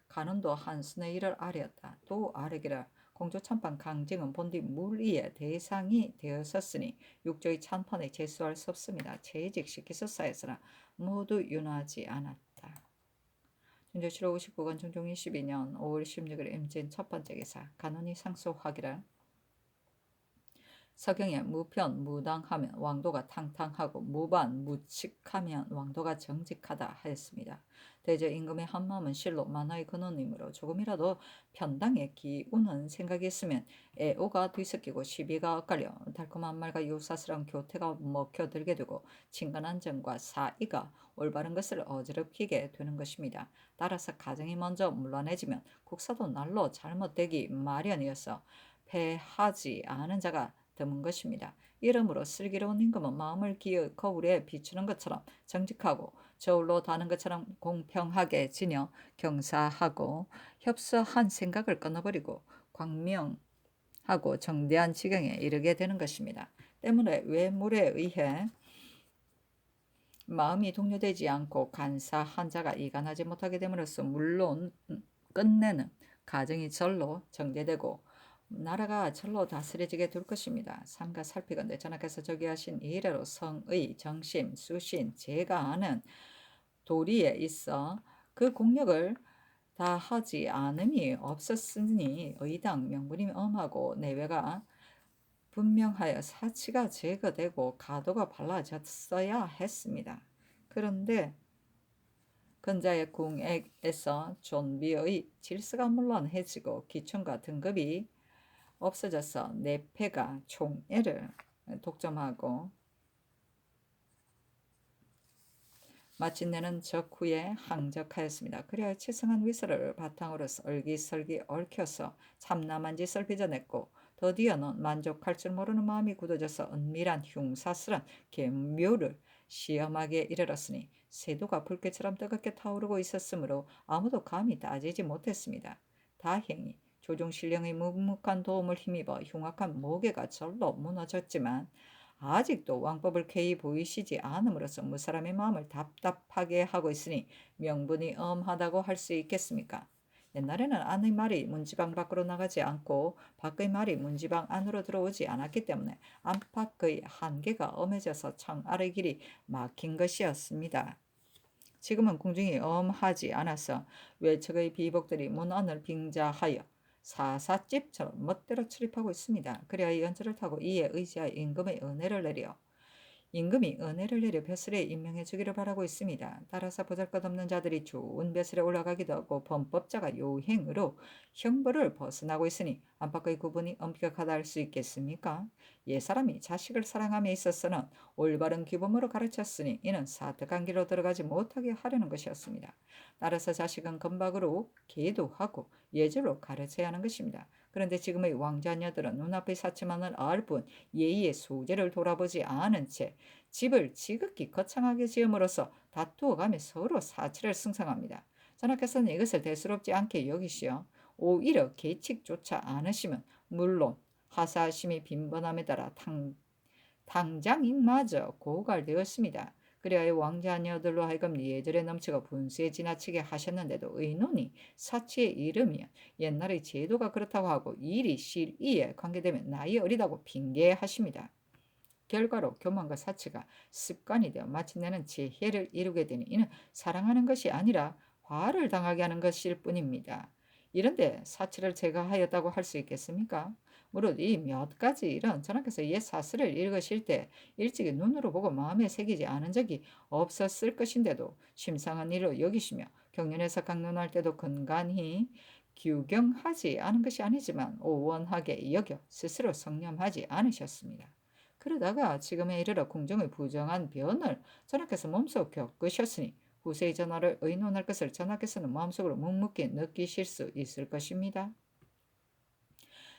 간음도 한순의 일을 아뢰었다. 또 아뢰기를 공조 찬판 강증은 본디 물의의 대상이 되었었으니 육조의 찬판에 제수할 수 없습니다. 채직시키셨사였으나 모두 윤하지 않았다. 준조실록 59권 중종 22년 5월 16일 임진 첫 번째 기사 간원이 상소하기를 서경에 무편 무당하면 왕도가 탕탕하고 무반 무칙하면 왕도가 정직하다 하였습니다. 대저 임금의 한마음은 실로 만화의 근원이므로 조금이라도 편당에 기우는 생각이 있으면 애오가 뒤섞이고 시비가 엇갈려 달콤한 말과 요사스러운 교태가 먹혀들게 되고 친근한 정과 사이가 올바른 것을 어지럽히게 되는 것입니다. 따라서 가정이 먼저 물러내지면 국사도 날로 잘못되기 마련이어서 패하지 않은 자가 드문 것입니다. 이러므로 슬기로운 임금은 마음을 기어 거울에 비추는 것처럼 정직하고 저울로 다는 것처럼 공평하게 지녀 경사하고 협소한 생각을 끊어버리고 광명하고 정대한 지경에 이르게 되는 것입니다. 때문에 외물에 의해 마음이 동요되지 않고 간사한 자가 이간하지 못하게 됨으로써 물론 끝내는 가정이 절로 정제되고 나라가 절로 다스려지게 될 것입니다. 삼가 살피건대 전하께서 저기 하신 이래로 성의, 정심, 수신, 제가 아는 도리에 있어 그 공력을 다 하지 않음이 없었으니 의당 명분이 엄하고 내외가 분명하여 사치가 제거되고 가도가 발라졌어야 했습니다. 그런데 근자의 궁액에서 존비의 질서가 물론해지고 기촌과 등급이 없어져서 내패가 총애를 독점하고 마침내는 적후에 항적하였습니다. 그리하여 치성한 위서를 바탕으로 얼기설기 얽혀서 참남한 짓을 빚어냈고 더디어는 만족할 줄 모르는 마음이 굳어져서 은밀한 흉사스런 계묘를 시험하게 이르렀으니 세도가 불꽃처럼 뜨겁게 타오르고 있었으므로 아무도 감히 따지지 못했습니다. 다행히 조종신령의 묵묵한 도움을 힘입어 흉악한 모계가 절로 무너졌지만 아직도 왕법을 쾌히 보이시지 않음으로써 무사람의 마음을 답답하게 하고 있으니 명분이 엄하다고 할 수 있겠습니까? 옛날에는 안의 말이 문지방 밖으로 나가지 않고 밖의 말이 문지방 안으로 들어오지 않았기 때문에 안팎의 한계가 엄해져서 청 아래 길이 막힌 것이었습니다. 지금은 궁중이 엄하지 않아서 외척의 비복들이 문 안을 빙자하여 사사집처럼 멋대로 출입하고 있습니다. 그래야 연철을 타고 이에 의지하여 임금의 은혜를 내려 벼슬에 임명해 주기를 바라고 있습니다. 따라서 보잘것없는 자들이 좋은 벼슬에 올라가기도 하고 범법자가 요행으로 형벌을 벗어나고 있으니 안팎의 구분이 엄격하다 할 수 있겠습니까? 옛사람이 자식을 사랑함에 있어서는 올바른 규범으로 가르쳤으니 이는 사특한 길로 들어가지 못하게 하려는 것이었습니다. 따라서 자식은 건박으로 계도하고 예절로 가르쳐야 하는 것입니다. 그런데 지금의 왕자녀들은 눈앞의 사치만을 알 뿐 예의의 소재를 돌아보지 않은 채 집을 지극히 거창하게 지음으로써 다투어가며 서로 사치를 승성합니다. 전하께서는 이것을 대수롭지 않게 여기시어 오히려 계칙조차 않으시면 물론 하사하심이 빈번함에 따라 당장인마저 고갈되었습니다. 그리하여 왕자녀들로 하여금 예절에 넘치고 분수에 지나치게 하셨는데도 의논이 사치에 이르면 옛날의 제도가 그렇다고 하고 일이 실의에 관계되면 나이 어리다고 핑계하십니다. 결과로 교만과 사치가 습관이 되어 마침내는 재해를 이루게 되니 이는 사랑하는 것이 아니라 화를 당하게 하는 것일 뿐입니다. 이런데 사치를 제거하였다고 할 수 있겠습니까? 무릇 이 몇 가지 일은 전하께서 옛 사슬을 읽으실 때 일찍이 눈으로 보고 마음에 새기지 않은 적이 없었을 것인데도 심상한 일로 여기시며 경륜에서 강론할 때도 근간히 규경하지 않은 것이 아니지만 오원하게 여겨 스스로 성념하지 않으셨습니다. 그러다가 지금에 이르러 궁정의 부정한 변을 전하께서 몸소 겪으셨으니 후세의 전하를 의논할 것을 전하께서는 마음속으로 묵묵히 느끼실 수 있을 것입니다.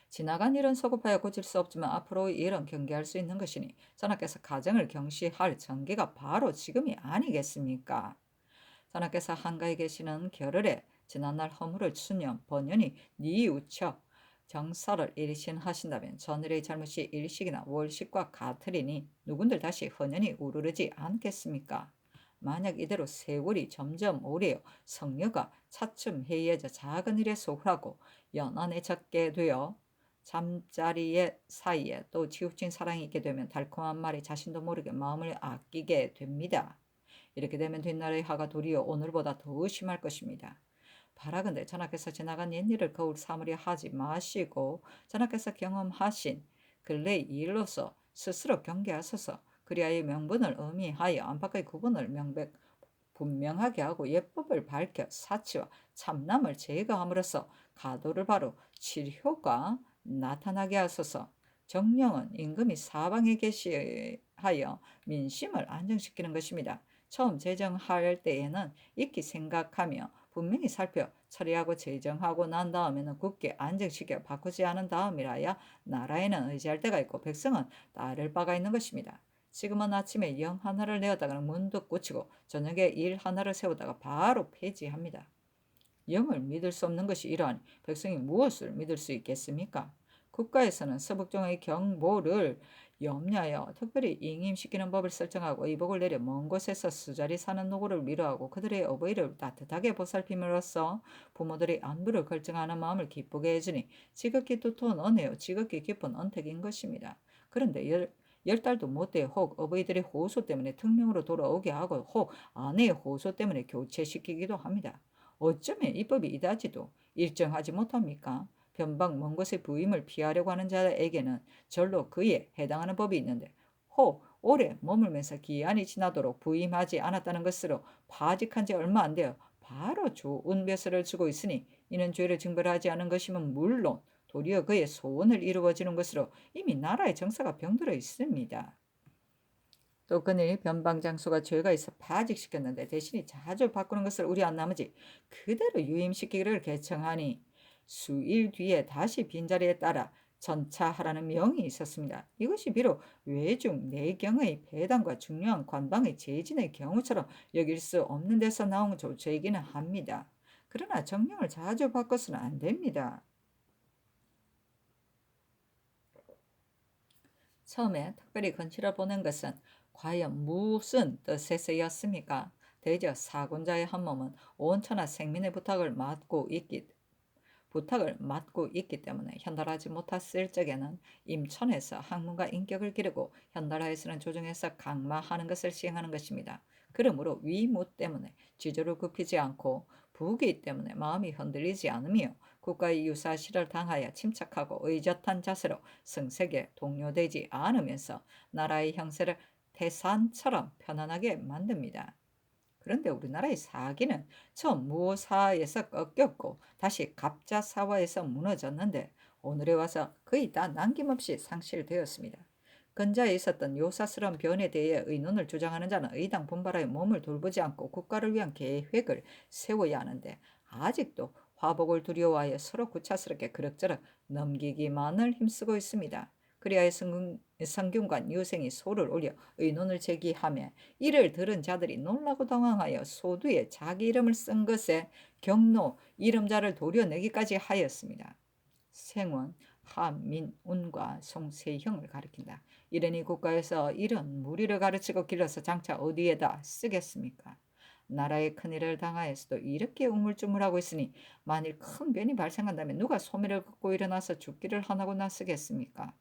지나간 일은 소급하여 고칠 수 없지만 앞으로의 일은 경계할 수 있는 것이니 전하께서 가정을 경시할 전개가 바로 지금이 아니겠습니까? 전하께서 한가에 계시는 겨를에 지난날 허물을 추념 번연히 뉘우쳐 정사를 일신하신다면 전일의 잘못이 일식이나 월식과 같으리니 누군들 다시 헌연히 우르르지 않겠습니까? 만약 이대로 세월이 점점 오래요 성녀가 차츰 해이해져 작은 일에 소홀하고 연한해졌게 되어 잠자리의 사이에 또 치우친 사랑이 있게 되면 달콤한 말이 자신도 모르게 마음을 아끼게 됩니다. 이렇게 되면 뒷날의 화가 도리어 오늘보다 더 심할 것입니다. 바라건대 전하께서 지나간 옛일을 거울 삼으려 하지 마시고 전하께서 경험하신 근래의 일로서 스스로 경계하소서. 그리하여 명분을 의미하여 안팎의 구분을 분명하게 하고 예법을 밝혀 사치와 참남을 제거함으로써 가도를 바로 칠효가 나타나게 하소서. 정령은 임금이 사방에 계시하여 민심을 안정시키는 것입니다. 처음 제정할 때에는 익히 생각하며 분명히 살펴 처리하고 제정하고 난 다음에는 굳게 안정시켜 바꾸지 않은 다음이라야 나라에는 의지할 데가 있고 백성은 따를 바가 있는 것입니다. 지금은 아침에 영 하나를 내었다가는 문득 고치고 저녁에 일 하나를 세우다가 바로 폐지합니다. 영을 믿을 수 없는 것이 이러하니 백성이 무엇을 믿을 수 있겠습니까? 국가에서는 서북종의 경보를 염려하여 특별히 잉임시키는 법을 설정하고 의복을 내려 먼 곳에서 수자리 사는 노고를 위로하고 그들의 어버이를 따뜻하게 보살핌으로써 부모들의 안부를 걱정하는 마음을 기쁘게 해주니 지극히 두터운 은혜요 지극히 깊은 언택인 것입니다. 그런데 열 달도 못돼 혹 어버이들의 호소 때문에 특명으로 돌아오게 하고 혹 아내의 호소 때문에 교체시키기도 합니다. 어쩌면 이 법이 이다지도 일정하지 못합니까? 변방 먼 곳의 부임을 피하려고 하는 자에게는 절로 그에 해당하는 법이 있는데 혹 오래 머물면서 기한이 지나도록 부임하지 않았다는 것으로 파직한 지 얼마 안 되어 바로 좋은 벼슬을 주고 있으니 이는 죄를 징벌하지 않은 것이면 물론 도리어 그의 소원을 이루어지는 것으로 이미 나라의 정사가 병들어 있습니다. 또 그는 변방장수가 죄가 있어 파직시켰는데 대신에 자주 바꾸는 것을 우려한 나머지 그대로 유임시키기를 개청하니 수일 뒤에 다시 빈자리에 따라 전차하라는 명이 있었습니다. 이것이 비록 외중 내경의 배당과 중요한 관방의 재진의 경우처럼 여길 수 없는 데서 나온 조처이기는 합니다. 그러나 정령을 자주 바꿔서는 안 됩니다. 처음에 특별히 건치를 보낸 것은 과연 무슨 뜻에서였습니까? 대저 사군자의 한 몸은 온천하 생민의 부탁을 맡고 있기 때문에 현달하지 못했을 적에는 임천에서 학문과 인격을 기르고 현달하에서는 조정에서 강마하는 것을 시행하는 것입니다. 그러므로 위무 때문에 지조를 굽히지 않고 부귀 때문에 마음이 흔들리지 않으며 국가의 유사시를 당하여 침착하고 의젓한 자세로 승색에 동요되지 않으면서 나라의 형세를 태산처럼 편안하게 만듭니다. 그런데 우리나라의 사기는 처음 무사에서 꺾였고 다시 갑자사화에서 무너졌는데 오늘에 와서 거의 다 남김없이 상실되었습니다. 근자에 있었던 요사스러운 변에 대해 의논을 주장하는 자는 의당 분발하여 몸을 돌보지 않고 국가를 위한 계획을 세워야 하는데 아직도 화복을 두려워하여 서로 구차스럽게 그럭저럭 넘기기만을 힘쓰고 있습니다. 그리하여 성균관 유생이 소를 올려 의논을 제기하며 이를 들은 자들이 놀라고 당황하여 소두에 자기 이름을 쓴 것에 경로 이름자를 도려내기까지 하였습니다. 생원 하민운과 송세형을 가리킨다. 이러니 국가에서 이런 무리를 가르치고 길러서 장차 어디에다 쓰겠습니까? 나라의 큰일을 당하여서도 이렇게 우물쭈물하고 있으니 만일 큰 변이 발생한다면 누가 소매를 긋고 일어나서 죽기를 하나고나 쓰겠습니까?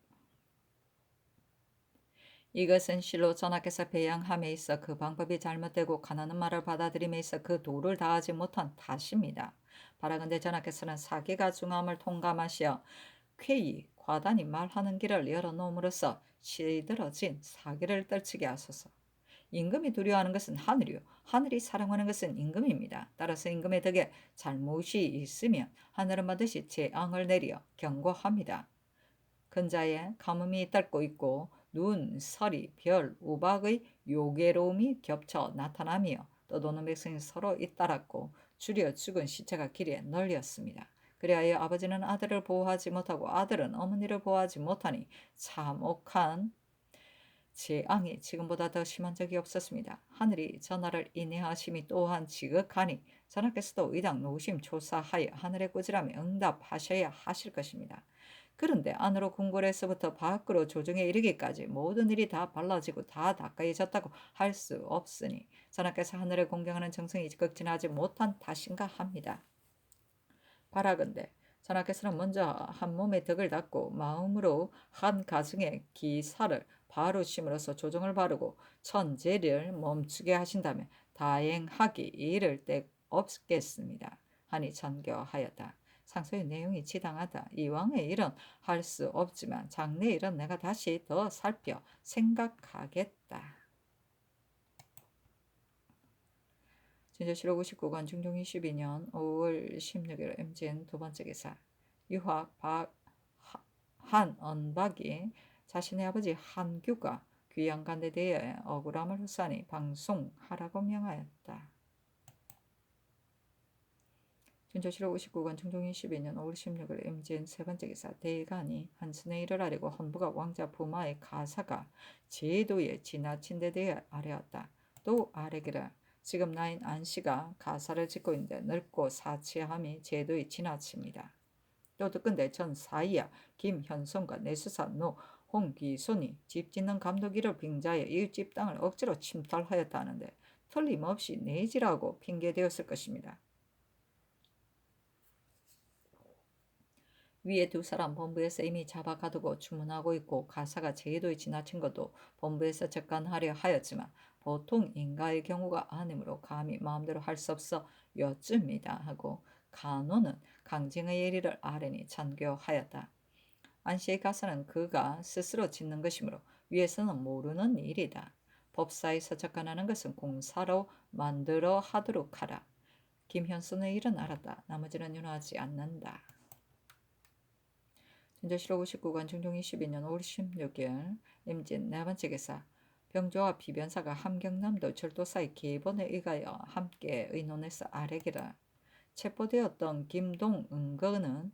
이것은 실로 전하께서 배양함에 있어 그 방법이 잘못되고 가난한 말을 받아들임에 있어 그 도를 다하지 못한 탓입니다. 바라건대 전하께서는 사기가 중함을 통감하시어 쾌히 과단히 말하는 길을 열어놓음으로써 시들어진 사기를 떨치게 하소서. 임금이 두려워하는 것은 하늘이요 하늘이 사랑하는 것은 임금입니다. 따라서 임금의 덕에 잘못이 있으면 하늘은 반드시 재앙을 내려 경고합니다. 근자에 가뭄이 떫고 있고 눈, 서리, 별, 우박의 요괴로움이 겹쳐 나타나며 떠도는 백성이 서로 잇따랐고 줄여 죽은 시체가 길에 널렸습니다. 그리하여 아버지는 아들을 보호하지 못하고 아들은 어머니를 보호하지 못하니 참혹한 재앙이 지금보다 더 심한 적이 없었습니다. 하늘이 전하를 인내하심이 또한 지극하니 전하께서도 의당 노심초사하여 하늘의 꾸지람에 응답하셔야 하실 것입니다. 그런데 안으로 궁궐에서부터 밖으로 조정에 이르기까지 모든 일이 다 발라지고 다 가까이졌다고 할 수 없으니 전하께서 하늘을 공경하는 정성이 극진하지 못한 탓인가 합니다. 바라건대 전하께서는 먼저 한 몸의 덕을 닦고 마음으로 한 가정의 기사를 바루심으로써 조정을 바르고 천재를 멈추게 하신다면 다행하기 이를 데 없겠습니다. 하니 전교하였다. 상소의 내용이 지당하다. 이왕의 일은 할 수 없지만 장래 일은 내가 다시 더 살펴 생각하겠다. 진저실록 59권 중종 22년 5월 16일 MGN 두 번째 기사. 유학 한언박이 자신의 아버지 한규가 귀양간에 대해 억울함을 호소하니 방송하라고 명하였다. 진저실록 59권 중종 22년 5월 16일 MGN 세 번째 기사. 대간이 한순에 일을 하려고 헌부가 왕자 부마의 가사가 제도에 지나친 데 대해 아뢰었다. 또 아뢰기를 지금 나인 안씨가 가사를 짓고 있는데 늙고 사치함이 제도에 지나칩니다. 또 듣건대 전 사이야 김현송과 내수사 노 홍기순이 집 짓는 감독일을 빙자해 이웃집 땅을 억지로 침탈하였다는데 틀림없이 내지라고 핑계되었을 것입니다. 위에 두 사람 본부에서 이미 잡아가두고 주문하고 있고 가사가 제도에 지나친 것도 본부에서 접간하려 하였지만 보통 인가의 경우가 아니므로 감히 마음대로 할 수 없어 여쭙니다 하고 간호는 강징의 예리를 아뢰니 찬교하였다. 안씨의 가사는 그가 스스로 짓는 것이므로 위에서는 모르는 일이다. 법사에서 접간하는 것은 공사로 만들어 하도록 하라. 김현순의 일은 알았다. 나머지는 윤호하지 않는다. 진저실록 59권 중종 22년 5월 16일 임진 네 번째 기사. 병조와 비변사가 함경남도 철도사의 기본에 의하여 함께 의논해서 아뢰기를 체포되었던 김동은거는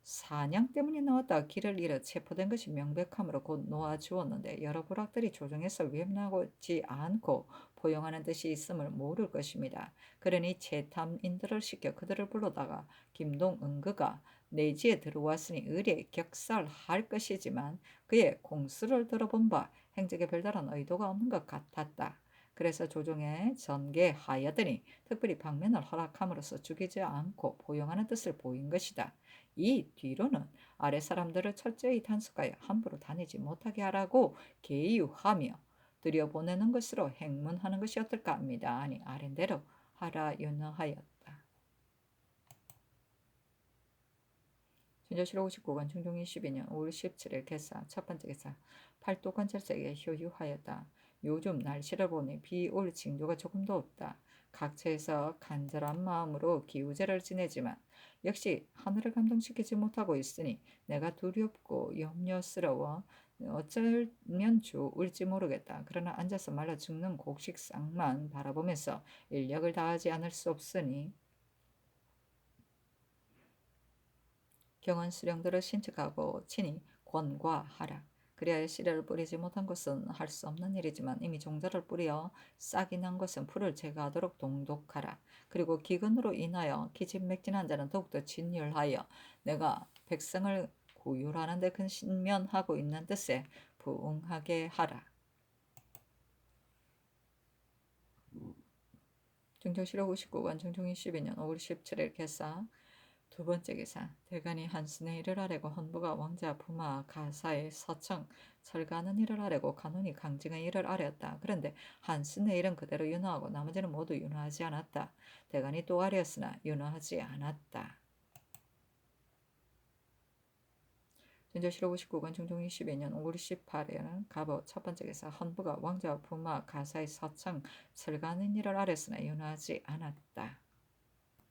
사냥 때문에 나왔다 길을 잃어 체포된 것이 명백하므로 곧 놓아주었는데 여러 부락들이 조정해서 위협나지 않고 포용하는 뜻이 있음을 모를 것입니다. 그러니 채탐인들을 시켜 그들을 불러다가 김동은거가 내지에 들어왔으니 의례 격살할 것이지만 그의 공수를 들어본 바 행적에 별다른 의도가 없는 것 같았다. 그래서 조정에 전개하여더니 특별히 방면을 허락함으로써 죽이지 않고 포용하는 뜻을 보인 것이다. 이 뒤로는 아래 사람들을 철저히 단속하여 함부로 다니지 못하게 하라고 계유하며 들여보내는 것으로 행문하는 것이 어떨까 합니다. 아니 아랜대로 하라 윤허하였다. 진저실록 59권 중종 22년 5월 17일 개사 첫 번째 개사. 팔도관찰사에게 효유하였다. 요즘 날씨를 보니 비 올 징조가 조금도 없다. 각처에서 간절한 마음으로 기우제를 지내지만 역시 하늘을 감동시키지 못하고 있으니 내가 두렵고 염려스러워 어쩌면 좋을지 모르겠다. 그러나 앉아서 말라 죽는 곡식상만 바라보면서 인력을 다하지 않을 수 없으니 경은 수령들을 신축하고 친히 권과하라. 그리하여 씨를 뿌리지 못한 것은 할 수 없는 일이지만 이미 종자를 뿌려 싹이 난 것은 풀을 제거하도록 동독하라. 그리고 기근으로 인하여 기진맥진한 자는 더욱더 진열하여 내가 백성을 고율하는 데 근신면하고 있는 뜻에 부응하게 하라. 중종실록 59권 중종 22년 5월 17일 개사 두 번째 기사 대간이 한순의 일을 하려고 헌부가 왕자 부마 가사의 서청 철가는 일을 하려고 간원이 강증의 일을 아뢰었다. 그런데 한순의 일은 그대로 윤허하고 나머지는 모두 윤허하지 않았다. 대간이 또 아뢰었으나 윤허하지 않았다. 진저실록 59권 중종 22년 5월 18일 갑오 첫 번째 기사 헌부가 왕자 부마 가사의 서청 철가는 일을 아뢰었으나 윤허하지 않았다.